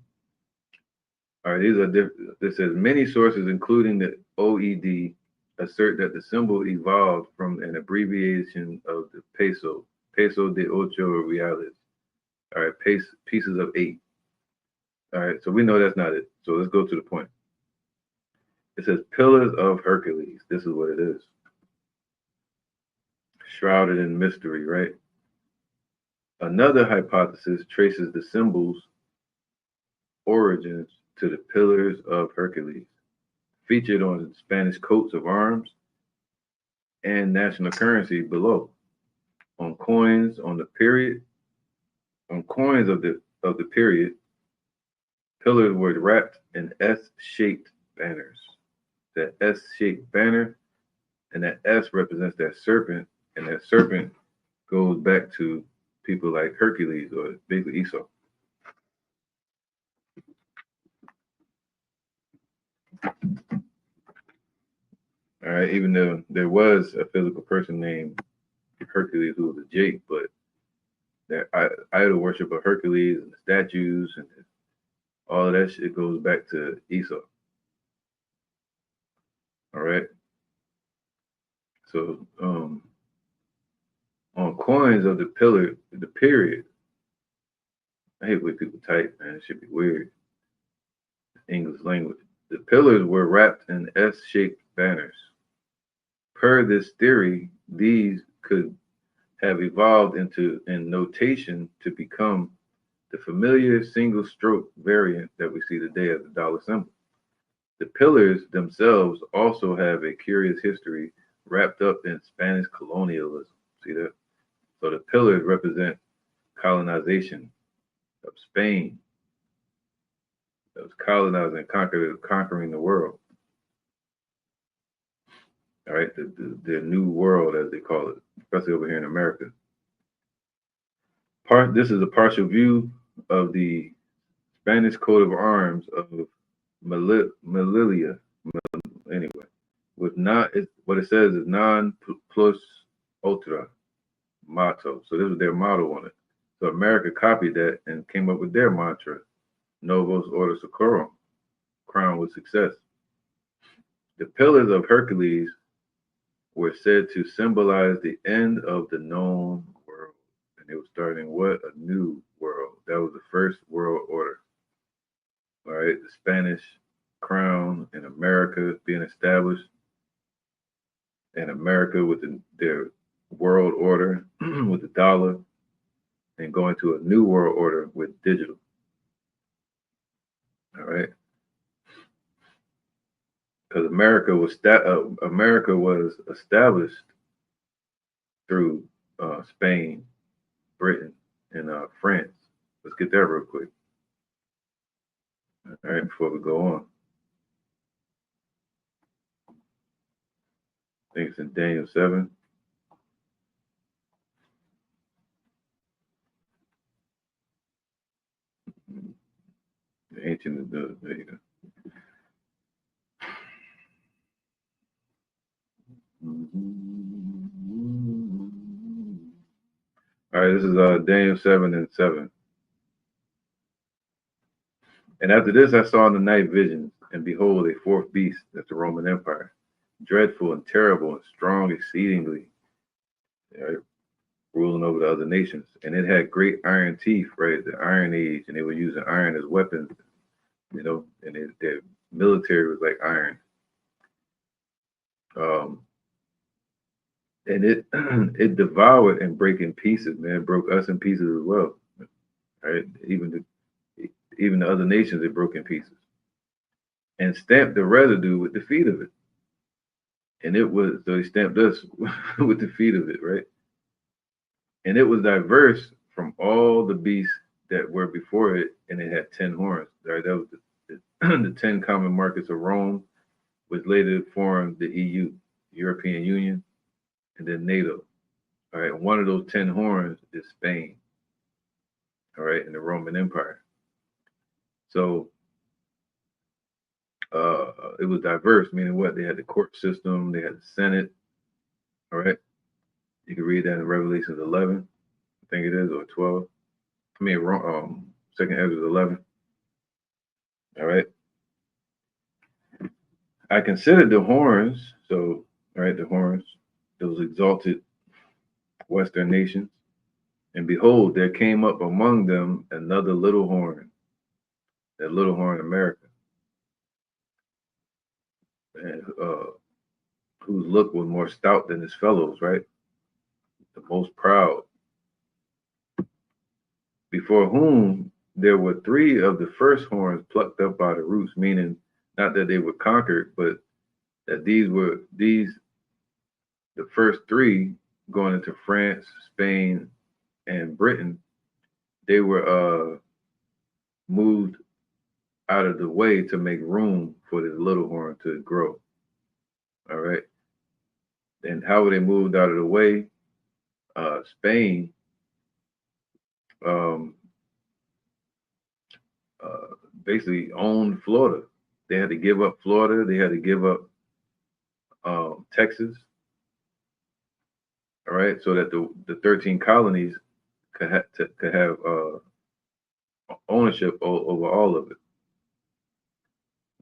A: all right, these are different. This says many sources, including the OED, assert that the symbol evolved from an abbreviation of the peso de ocho reales. All right, pieces of eight. All right, so we know that's not it. So let's go to the point. It says pillars of Hercules. This is what it is. Shrouded in mystery, right? Another hypothesis traces the symbol's origins to the pillars of Hercules, featured on Spanish coats of arms and national currency below. On coins of the period, pillars were wrapped in S-shaped banners. That S-shaped banner, and that S represents that serpent, and that serpent goes back to people like Hercules or basically Esau. All right, even though there was a physical person named Hercules who was a Jake, but that idol worship of Hercules and the statues and all of that shit goes back to Esau. All right. So on coins of the period, I hate the way people type, man. It should be weird. English language. The pillars were wrapped in S-shaped banners. Per this theory, these could have evolved in notation to become the familiar single stroke variant that we see today as the dollar symbol. The pillars themselves also have a curious history wrapped up in Spanish colonialism. See that? So the pillars represent colonization of Spain. That was colonizing and conquering the world. All right, the new world, as they call it, especially over here in America. This is a partial view of the Spanish coat of arms of Melilla. Anyway, with not it, what it says is non plus ultra motto. So this was their motto on it. So America copied that and came up with their mantra, Novos Ordo Seclorum, crowned with success. The pillars of Hercules were said to symbolize the end of the known world. And they were starting what? A new world. That was the first world order. All right, the Spanish crown in America being established, and America with their world order with the dollar, and going to a new world order with digital. All right, because America was established through Spain, Britain, and France. Let's get that real quick. All right, before we go on. I think it's in Daniel 7. The ancient, there you go. All right, this is Daniel 7 and 7. And after this, I saw in the night visions, and behold, a fourth beast, that's the Roman Empire, dreadful and terrible and strong exceedingly, right, ruling over the other nations. And it had great iron teeth, right, the Iron Age, and they were using iron as weapons, and their military was like iron. And it it devoured and break in pieces, man. It broke us in pieces as well, right? Even the other nations, it broke in pieces, and stamped the residue with the feet of it. And it was so he stamped us with the feet of it, right? And it was diverse from all the beasts that were before it, and it had 10 horns. Right, that was the 10 common markets of Rome, which later formed the EU, European Union, and then NATO. All right, and one of those 10 horns is Spain. All right, in the Roman Empire. So it was diverse, meaning what? They had the court system, they had the Senate. All right, you can read that in Revelations 11, I think it is, or 12. I mean, Second Ezra 11. All right. I considered the horns, so all right, the horns, those exalted Western nations, and behold, there came up among them another little horn, that little horn, America, and whose look was more stout than his fellows, right? The most proud, before whom there were three of the first horns plucked up by the roots, meaning not that they were conquered, but that these the first three going into France, Spain, and Britain, they were moved out of the way to make room for this little horn to grow. All right. And how were they moved out of the way? Spain um, basically owned Florida. They had to give up Florida. They had to give up Texas. All right, so that the 13 colonies could have ownership over all of it.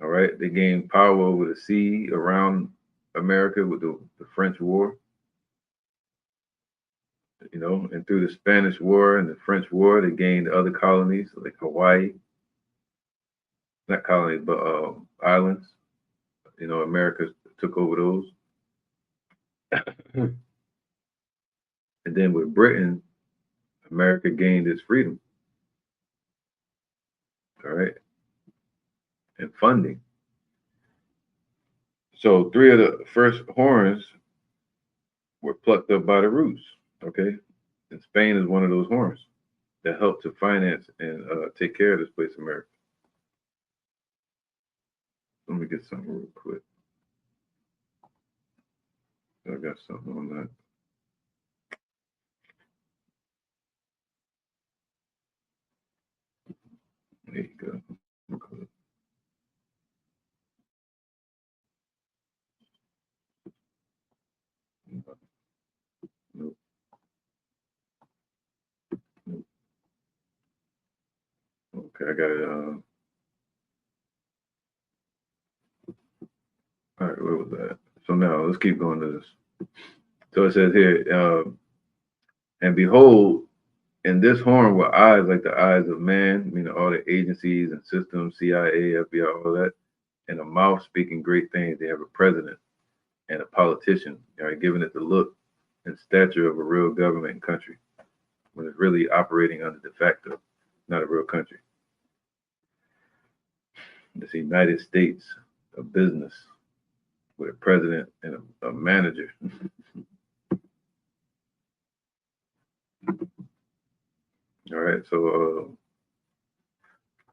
A: All right, they gained power over the sea around America with the French War. And through the Spanish War and the French War, they gained other colonies like Hawaii, not colonies, but islands. America took over those. And then with Britain, America gained its freedom. All right, and funding. So three of the first horns were plucked up by the roots. Okay, and Spain is one of those horns that helped to finance and take care of this place, America. Let me get something real quick. I got something on that. There you go. Nope. Nope. Okay, I got it. All right, where was that? So now let's keep going to this. So it says here, and behold, in this horn were eyes like the eyes of man, meaning all the agencies and systems, CIA, FBI, all that, and a mouth speaking great things. They have a president and a politician, all right, giving it the look and stature of a real government and country when it's really operating under de facto, not a real country. It's the United States of business with a president and a manager. All right, so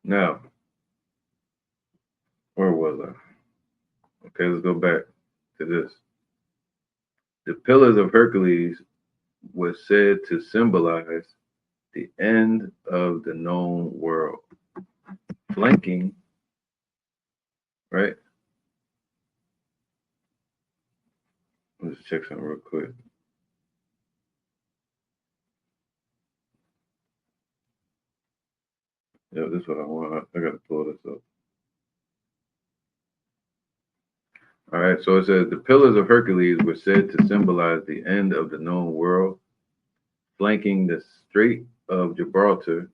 A: now, where was I? Okay, let's go back to this. The pillars of Hercules was said to symbolize the end of the known world, flanking, right? Let's check something real quick. Yeah, this is what I want. I got to pull this up. All right, so it says the pillars of Hercules were said to symbolize the end of the known world, flanking the Strait of Gibraltar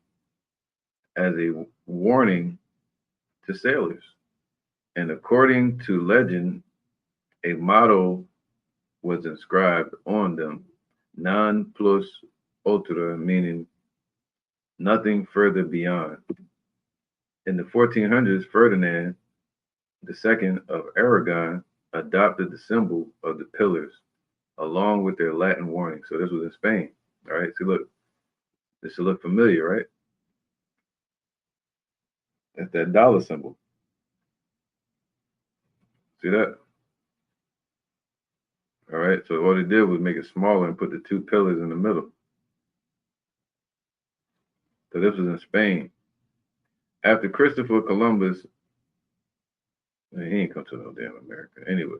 A: as a warning to sailors. And according to legend, a motto was inscribed on them, non plus ultra, meaning nothing further beyond. In the 1400s, Ferdinand II of Aragon adopted the symbol of the pillars along with their Latin warning. So this was in Spain. All right. See, look, this should look familiar, right? That's that dollar symbol. See that? All right. So what it did was make it smaller and put the two pillars in the middle. So this was in Spain. After Christopher Columbus, he ain't come to no damn America. Anyway,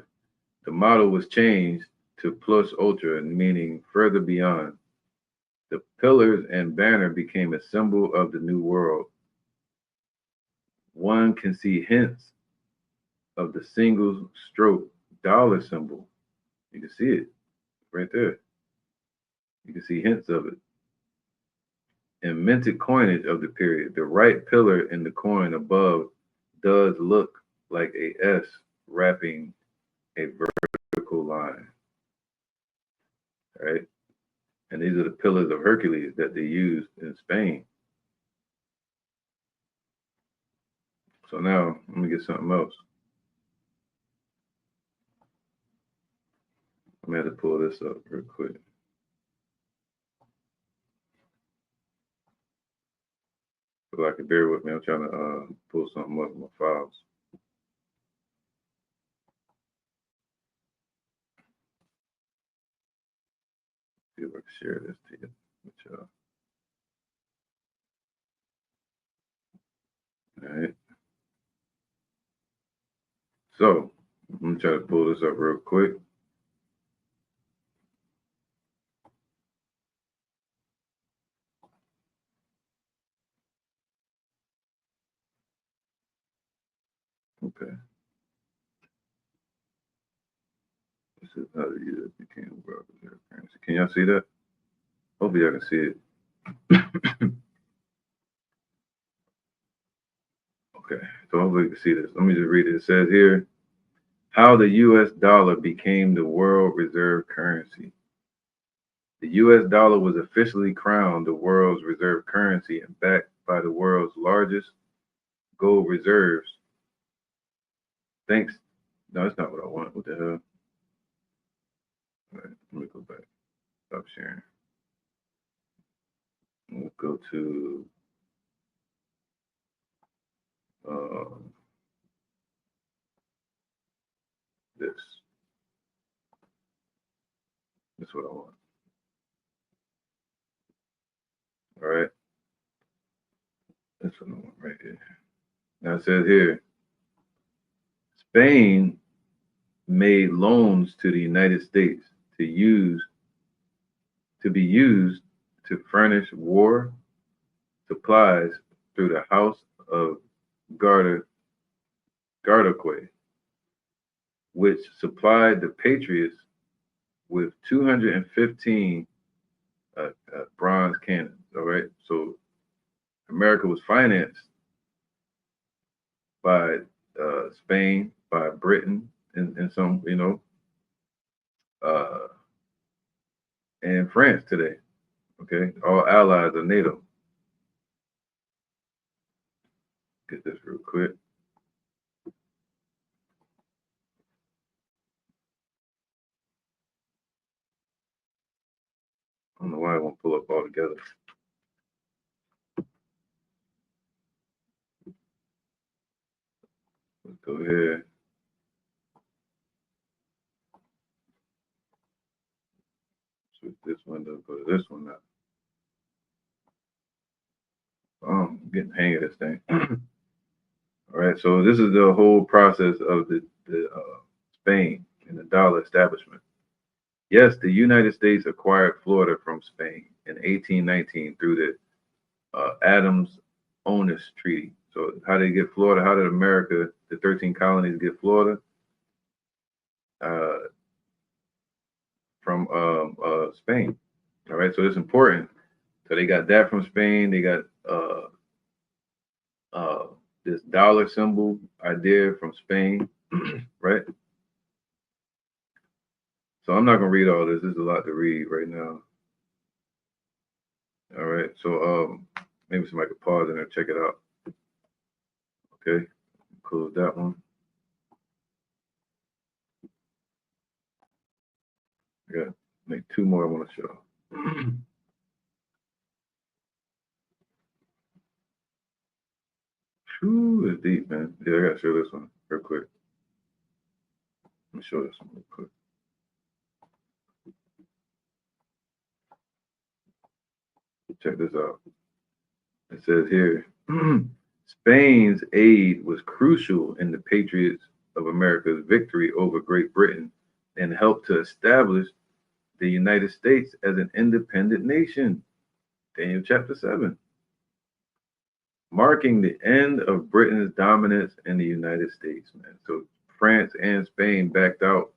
A: the motto was changed to plus ultra, meaning further beyond. The pillars and banner became a symbol of the new world. One can see hints of the single stroke dollar symbol. You can see it right there. You can see hints of it. In minted coinage of the period, the right pillar in the coin above does look like a S wrapping a vertical line. Right? And these are the pillars of Hercules that they used in Spain. So now let me get something else. I'm gonna have to pull this up real quick. So I can bear with me. I'm trying to pull something up in my files. See if I can share this to you with y'all. All right. So I'm gonna try to pull this up real quick. Okay. This is how the year became world reserve currency. Can y'all see that? Hopefully y'all can see it. Okay. So hopefully you can see this. Let me just read it. It says here, how the US dollar became the world reserve currency. The US dollar was officially crowned the world's reserve currency and backed by the world's largest gold reserves. Thanks. No, that's not what I want. What the hell? All right, let me go back. Stop sharing. We'll go to this. That's what I want. All right. That's what I want right here. Now it says here, Spain made loans to the United States to be used to furnish war supplies through the House of Garda, Gardaque, which supplied the Patriots with 215 bronze cannons. All right, so America was financed by Spain, by Britain, and some, uh, and France today. Okay, all allies of NATO. Get this real quick. I don't know why I won't pull up all together. Let's go here. Switch this window, go to this one now. I'm getting the hang of this thing. All right, so this is the whole process of the Spain and the dollar establishment. Yes, the United States acquired Florida from Spain in 1819 through the Adams-Onis Treaty. So how did they get Florida? How did America, the 13 colonies, get Florida? From Spain. All right, so it's important. So they got that from Spain. They got this dollar symbol idea from Spain, right? So I'm not gonna read all this. There's a lot to read right now. All right, so maybe somebody could pause in there and check it out. Okay, close that one. I got make two more I want to show. Ooh, it's deep, man. Yeah, I gotta show this one real quick. Let me show this one real quick. Check this out. It says here, Spain's aid was crucial in the Patriots of America's victory over Great Britain and helped to establish the United States as an independent nation. Daniel chapter 7. Marking the end of Britain's dominance in the United States, man. So France and Spain backed out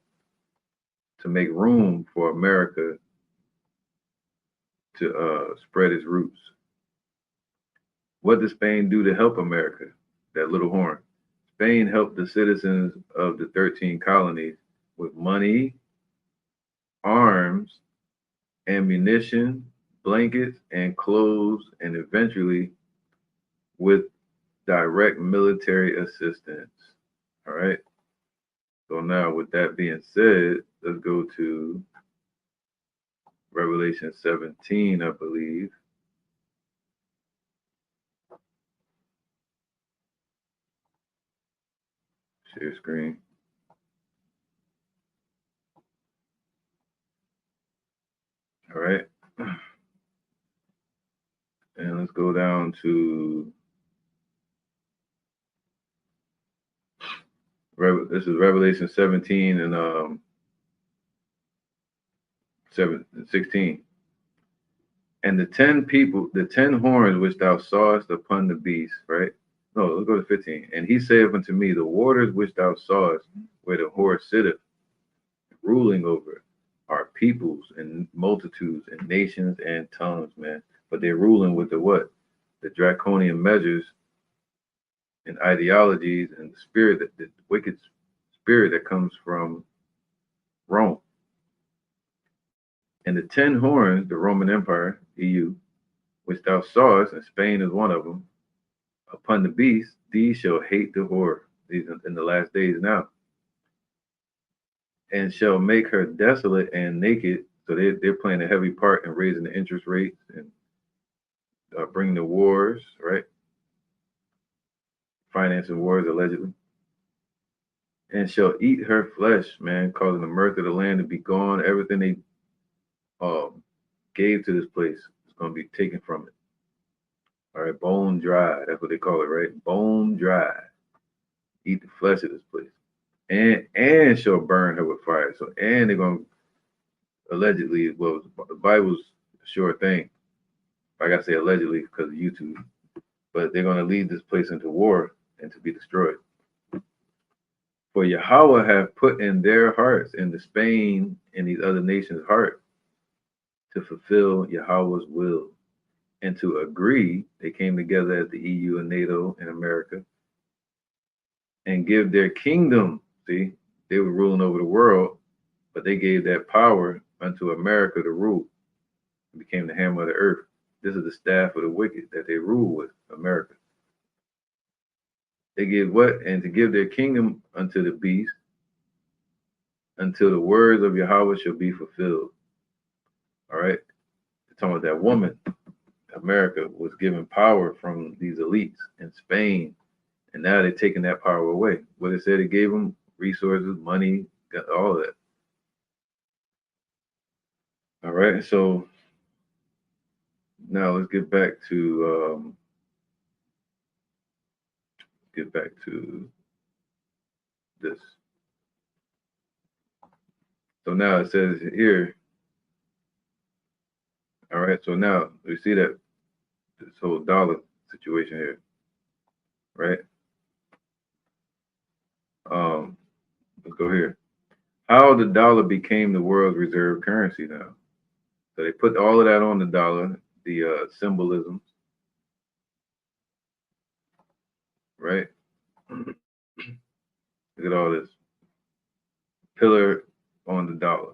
A: to make room for America to spread its roots. What did Spain do to help America? That little horn. Spain helped the citizens of the 13 colonies with money, arms, ammunition, blankets, and clothes, and eventually with direct military assistance. All right. So now, with that being said, let's go to Revelation 17, I believe. Share screen. All right. And let's go down to this is Revelation 17 and 16. And the 10 horns which thou sawest upon the beast, right? No, let's go to 15. And he saith unto me, the waters which thou sawest, where the horse sitteth, ruling over, are peoples and multitudes and nations and tongues, man. But they're ruling with the what? The draconian measures and ideologies and the spirit, the wicked spirit that comes from Rome. And the 10 horns, the Roman Empire, EU, which thou sawest, and Spain is one of them, upon the beast, these shall hate the whore, these in the last days now, and shall make her desolate and naked. So they're playing a heavy part in raising the interest rates and bringing the wars, right? Financing wars, allegedly. And shall eat her flesh, man, causing the mirth of the land to be gone. Everything they gave to this place is going to be taken from it. All right, bone dry. That's what they call it, right? Bone dry. Eat the flesh of this place. And shall burn her with fire. So and they're gonna allegedly, well, the Bible's a sure thing. I gotta say allegedly because of YouTube, but they're gonna lead this place into war and to be destroyed. For Yahweh have put in their hearts, into Spain and these other nations' heart, to fulfill Yahweh's will and to agree. They came together as the EU and NATO in America and give their kingdom. See, they were ruling over the world, but they gave that power unto America to rule. It became the hammer of the earth. This is the staff of the wicked that they rule with, America. They give what? And to give their kingdom unto the beast, until the words of Yahweh shall be fulfilled. All right. They're talking about that woman. America was given power from these elites in Spain, and now they're taking that power away. What it said, it gave them resources, money, got all of that. All right. So now let's get back to this. So now it says here. All right. So now we see that this whole dollar situation here, right? Let's go here. How the dollar became the world's reserve currency now. So they put all of that on the dollar, the symbolisms, right? Look at all this. Pillar on the dollar.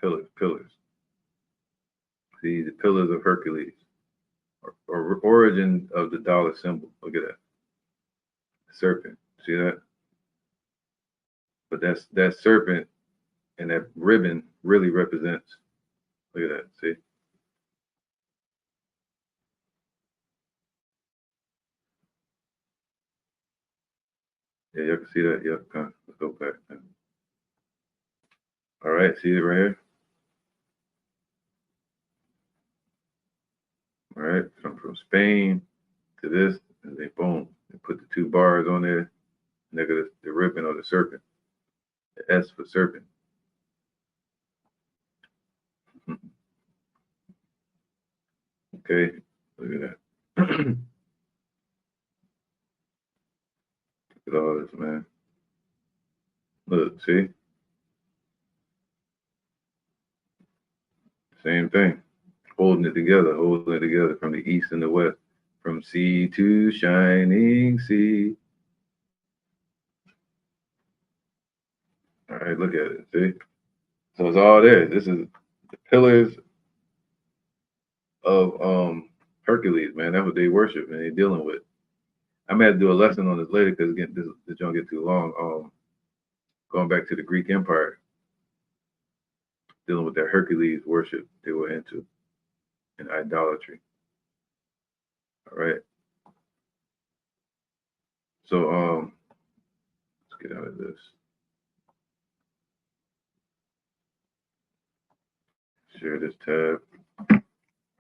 A: Pillars. See, the pillars of Hercules, or origin of the dollar symbol. Look at that. Serpent. See that? But that serpent and that ribbon really represents. Look at that. See? Yeah, you can see that. Yep. Come on, let's go back. All right, see it right here. All right, from Spain to this, and they boom, they put the two bars on there, and they got the ribbon or the serpent, the S for serpent. Okay, look at that. Look at all this, man. Look, see? Same thing. Holding it together from the east and the west, from sea to shining sea. All right, look at it. See? So it's all there. This is the pillars of Hercules, man. That's what they worship and they're dealing with. I may have to do a lesson on this later because again, this don't get too long. Going back to the Greek Empire, dealing with that Hercules worship they were into and idolatry. All right. So let's get out of this. Share this tab.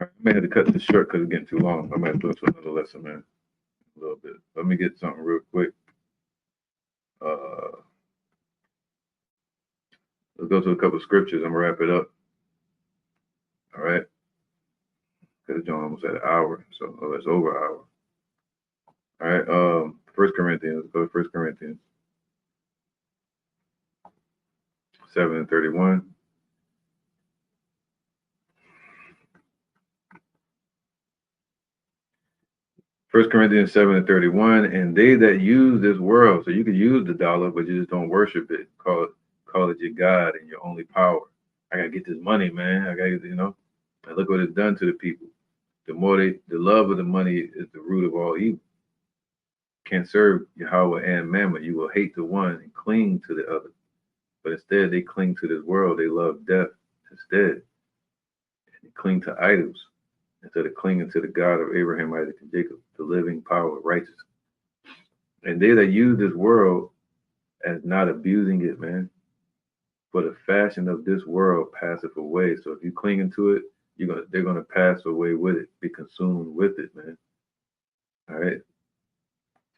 A: I may have to cut this short because it's getting too long. I might have to do it to another lesson, man. A little bit. Let me get something real quick. Let's go to a couple of scriptures. I'm gonna wrap it up. All right. Because it's almost at an hour, so it's over an hour. All right. 1 Corinthians. Let's go to 1 Corinthians 7:31. 1 Corinthians 7:31, and they that use this world, so you can use the dollar, but you just don't worship it. Call it your God and your only power. I gotta get this money, man. I gotta, and look what it's done to the people. The love of the money is the root of all evil. Can't serve Yahweh and Mammon. You will hate the one and cling to the other. But instead, they cling to this world. They love death instead. And they cling to idols instead of clinging to the God of Abraham, Isaac, and Jacob, the living power of righteousness. And they that use this world as not abusing it, man. For the fashion of this world passeth away. So if you clinging to it, they're gonna pass away with it, be consumed with it, man. All right.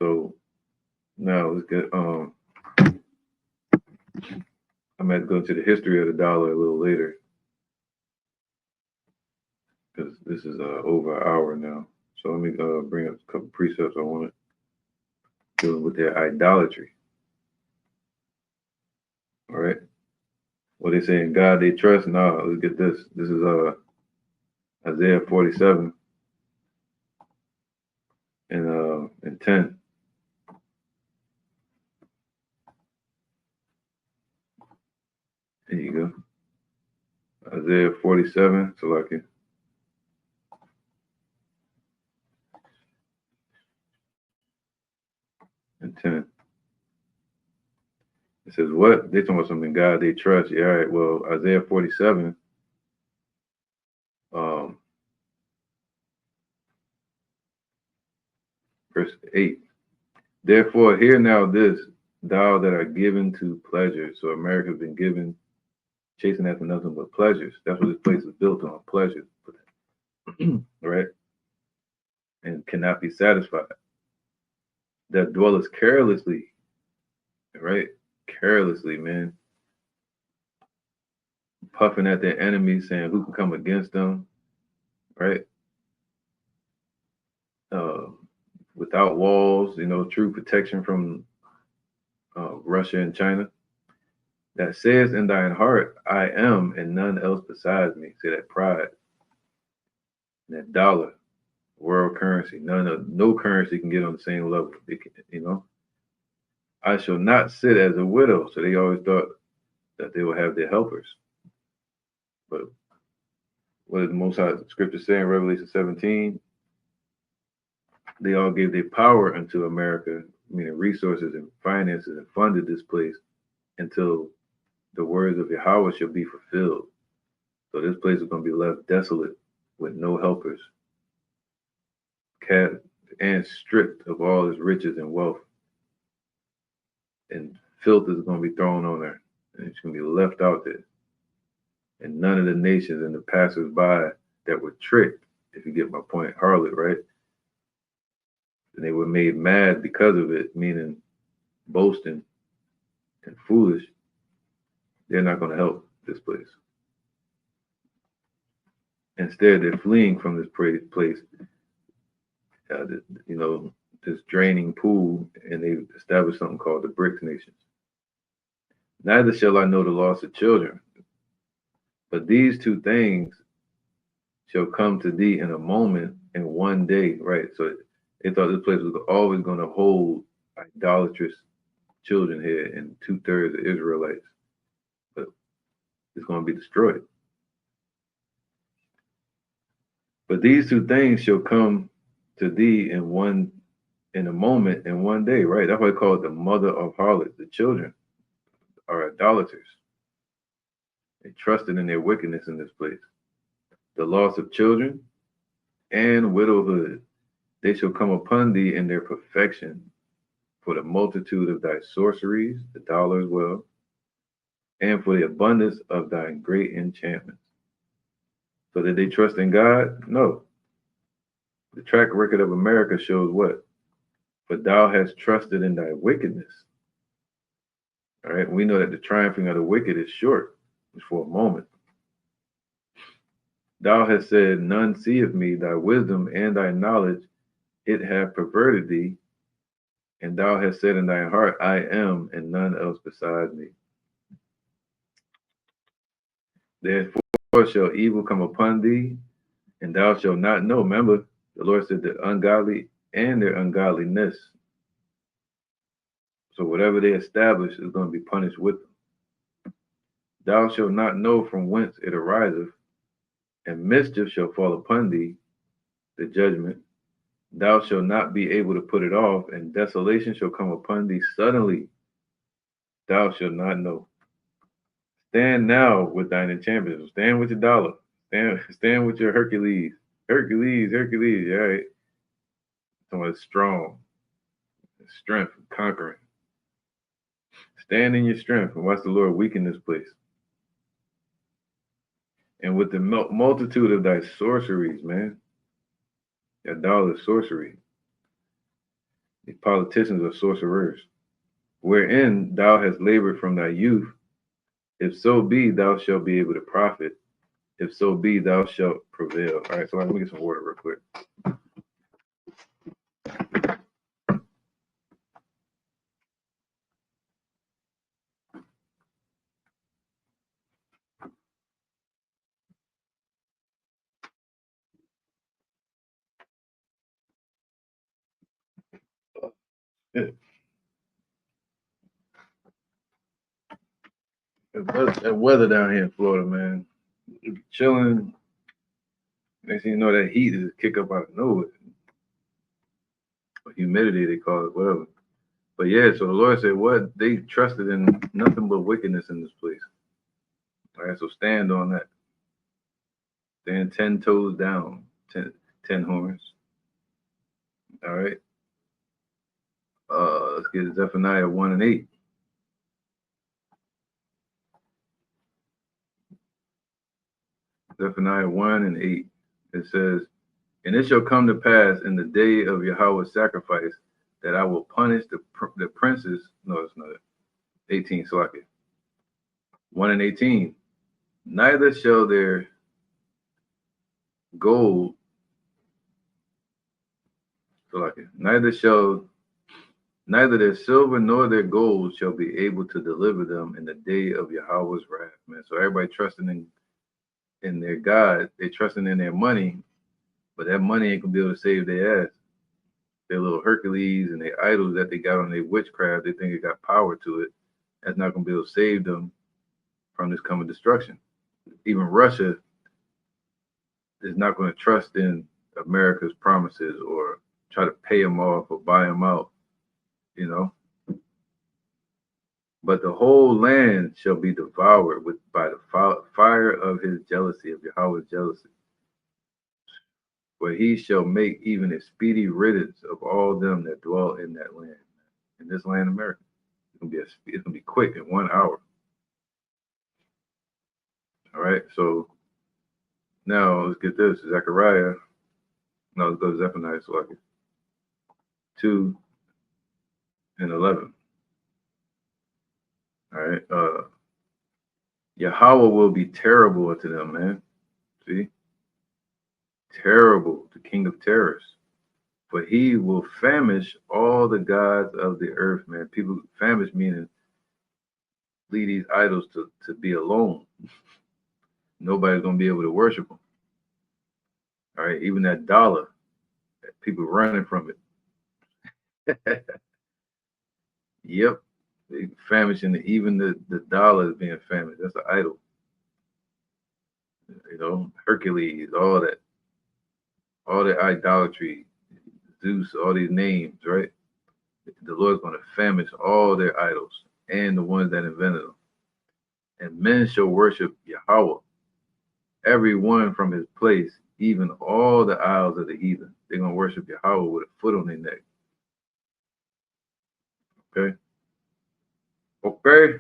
A: So now let's get I'm going to go to the history of the dollar a little later because this is over an hour now. So let me bring up a couple precepts I want to deal with their idolatry. All right. What they say in God they trust. Now let's get this. This is Isaiah 47 and 10. There you go. Isaiah 47, so like it. And 10. It says, what? They talking about something God they trust. Yeah, all right. Well, Isaiah 47, verse 8. Therefore, hear now this, thou that are given to pleasure. So America's been given, chasing after nothing but pleasures. That's what this place is built on, pleasures. Right? And cannot be satisfied. That dwelleth carelessly. Right? Carelessly, man. Puffing at their enemies, saying who can come against them. Right? Without walls, true protection from Russia and China. That says in thine heart, I am, and none else besides me. See that pride, that dollar, world currency. No currency can get on the same level. I shall not sit as a widow. So they always thought that they will have their helpers. But what does the Most High Scripture say in Revelation 17? They all gave their power unto America, meaning resources and finances, and funded this place until the words of Yahweh shall be fulfilled. So this place is going to be left desolate with no helpers, and stripped of all its riches and wealth. And filth is going to be thrown on her, and it's going to be left out there. And none of the nations and the passers-by that were tricked, if you get my point, harlot, right? And they were made mad because of it, meaning boasting and foolish. They're not going to help this place. Instead, they're fleeing from this place, this draining pool, and they established something called the BRICS nations. Neither shall I know the loss of children, but these two things shall come to thee in a moment, in one day, right? So they thought this place was always going to hold idolatrous children here and 2/3 of Israelites, but it's going to be destroyed. But these two things shall come to thee in a moment, in one day, right? That's why they call it the mother of harlots. The children are idolaters. They trusted in their wickedness in this place. The loss of children and widowhood, they shall come upon thee in their perfection, for the multitude of thy sorceries, the dollar as well, and for the abundance of thy great enchantments. So did they trust in God? No. The track record of America shows what? For thou hast trusted in thy wickedness. All right, we know that the triumphing of the wicked is short. It's for a moment. Thou hast said, none seeth me, thy wisdom and thy knowledge, it hath perverted thee. And thou hast said in thy heart, I am, and none else besides me. Therefore shall evil come upon thee, and thou shalt not know. Remember, the Lord said the ungodly and their ungodliness. So whatever they establish is going to be punished with them. Thou shalt not know from whence it ariseth, and mischief shall fall upon thee, the judgment. Thou shalt not be able to put it off, and desolation shall come upon thee suddenly. Thou shalt not know. Stand now with thine enchantments. Stand with your dollar. Stand with your Hercules. Hercules. All right. Someone strong, strength, conquering. Stand in your strength and watch the Lord weaken this place. And with the multitude of thy sorceries, man, that dollar is sorcery. The politicians are sorcerers. Wherein thou hast labored from thy youth, if so be thou shalt be able to profit. If so be thou shalt prevail. All right, so let me get some water real quick. Yeah, that weather down here in Florida, man. You be chilling. Next thing you know, that heat is kick up out of nowhere. Or humidity, they call it, whatever. But yeah, so the Lord said, what? They trusted in nothing but wickedness in this place. All right, so stand on that. Stand 10 toes down, 10 horns. All right. Let's get Zephaniah 1 and 8. Zephaniah 1 and 8. It says, and it shall come to pass in the day of Yahweh's sacrifice that I will punish the princes. No, it's not 18, Salakia. 1 and 18. Neither shall their gold, Salakia, neither their silver nor their gold shall be able to deliver them in the day of Yahweh's wrath, man. So everybody trusting in their God, they trusting in their money, but that money ain't gonna be able to save their ass. Their little Hercules and their idols that they got on their witchcraft, they think it got power to it. That's not gonna be able to save them from this coming destruction. Even Russia is not going to trust in America's promises or try to pay them off or buy them out, you know. But the whole land shall be devoured by the fire of his jealousy, of Yahweh's jealousy. For he shall make even a speedy riddance of all them that dwell in that land, in this land, America. It's gonna be quick in 1 hour. All right, so now let's get this. Zechariah. No, let's go to Zephaniah, so I can 2 and 11. All right. Yahweh will be terrible unto them, man. See? Terrible, the king of terrors. For he will famish all the gods of the earth, man. People famish meaning leave these idols to be alone. Nobody's gonna be able to worship them. All right, even that dollar, people running from it. Yep. They famishing even the dollar is being famished. That's an idol. You know, Hercules, all that idolatry, Zeus, all these names, right? The Lord's going to famish all their idols and the ones that invented them. And men shall worship Yahweh, every one from his place, even all the isles of the heathen. They're going to worship Yahweh with a foot on their neck. Okay? Okay?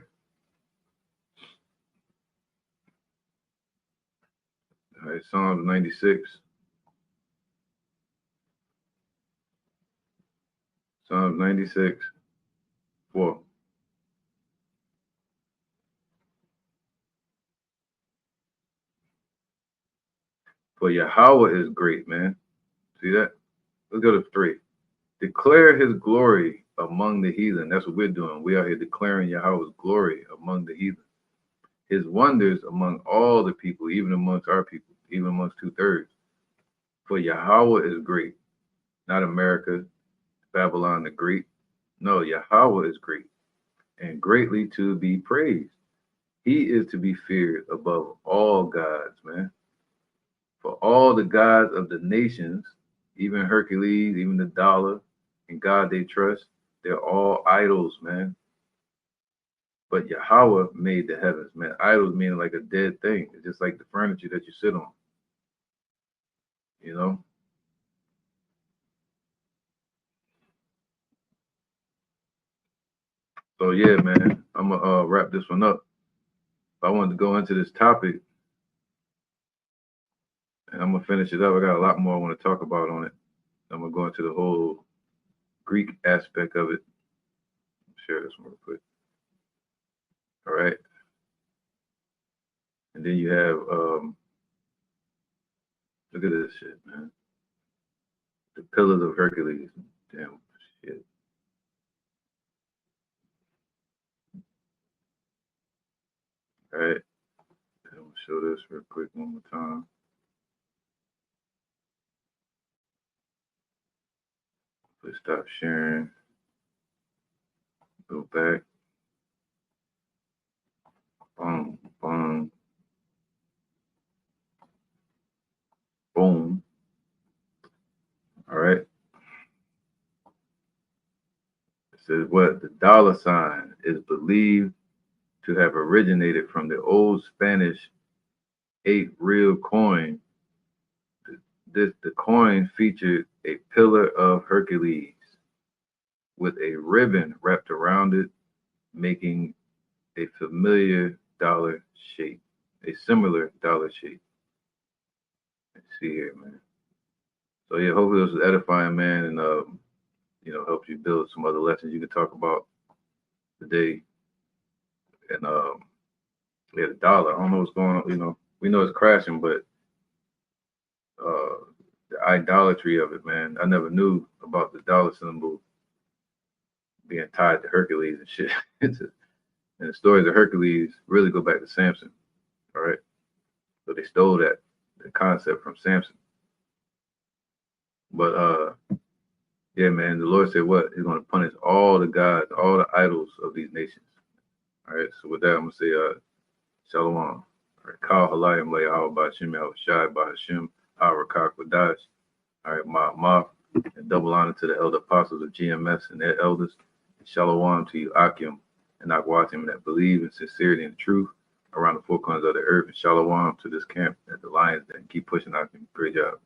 A: All right, Psalms 96. Psalms 96, 4. For Yahweh is great, man. See that? Let's go to 3. Declare his glory among the heathen. That's what we're doing. We are here declaring Yahweh's glory among the heathen. His wonders among all the people, even amongst our people, even amongst 2/3. For Yahweh is great. Not America, Babylon the Great. No, Yahweh is great and greatly to be praised. He is to be feared above all gods, man. For all the gods of the nations, even Hercules, even the dollar, and God they trust, they're all idols, man. But Yahweh made the heavens, man. Idols meaning like a dead thing. It's just like the furniture that you sit on, you know? So yeah, man, I'm gonna wrap this one up. I wanted to go into this topic, and I'm gonna finish it up. I got a lot more I want to talk about on it. I'm gonna go into the whole Greek aspect of it. Share this one real quick. All right. And then you have look at this shit, man. The Pillars of Hercules. Damn shit. All right. I'm gonna show this real quick one more time. Let's stop sharing. Go back. Boom, boom, boom. All right. It says what? The dollar sign is believed to have originated from the old Spanish 8 real coin. The coin featured a pillar of Hercules with a ribbon wrapped around it, making a familiar dollar shape, a similar dollar shape. Let's see here, man. So yeah, hopefully this was edifying, man, and helps you build some other lessons you can talk about today. And yeah, the dollar. I don't know what's going on. We know it's crashing, but the idolatry of it, man. I never knew about the dollar symbol being tied to Hercules and shit. And the stories of Hercules really go back to Samson. All right. So they stole the concept from Samson. But yeah, man, the Lord said what? He's gonna punish all the gods, all the idols of these nations. All right. So with that, I'm gonna say Shalom. All right, Kal Halayim Le'ahal Ba'Hashem Yahushai Ba'Hashem Harakak Wadash. All right, Ma, and double honor to the elder apostles of GMS and their elders. And Shalom to you, Akim, and Akwatim that believe in sincerity and truth around the four corners of the earth. And Shalom to this camp at the Lions Den. Keep pushing, Akim. Great job.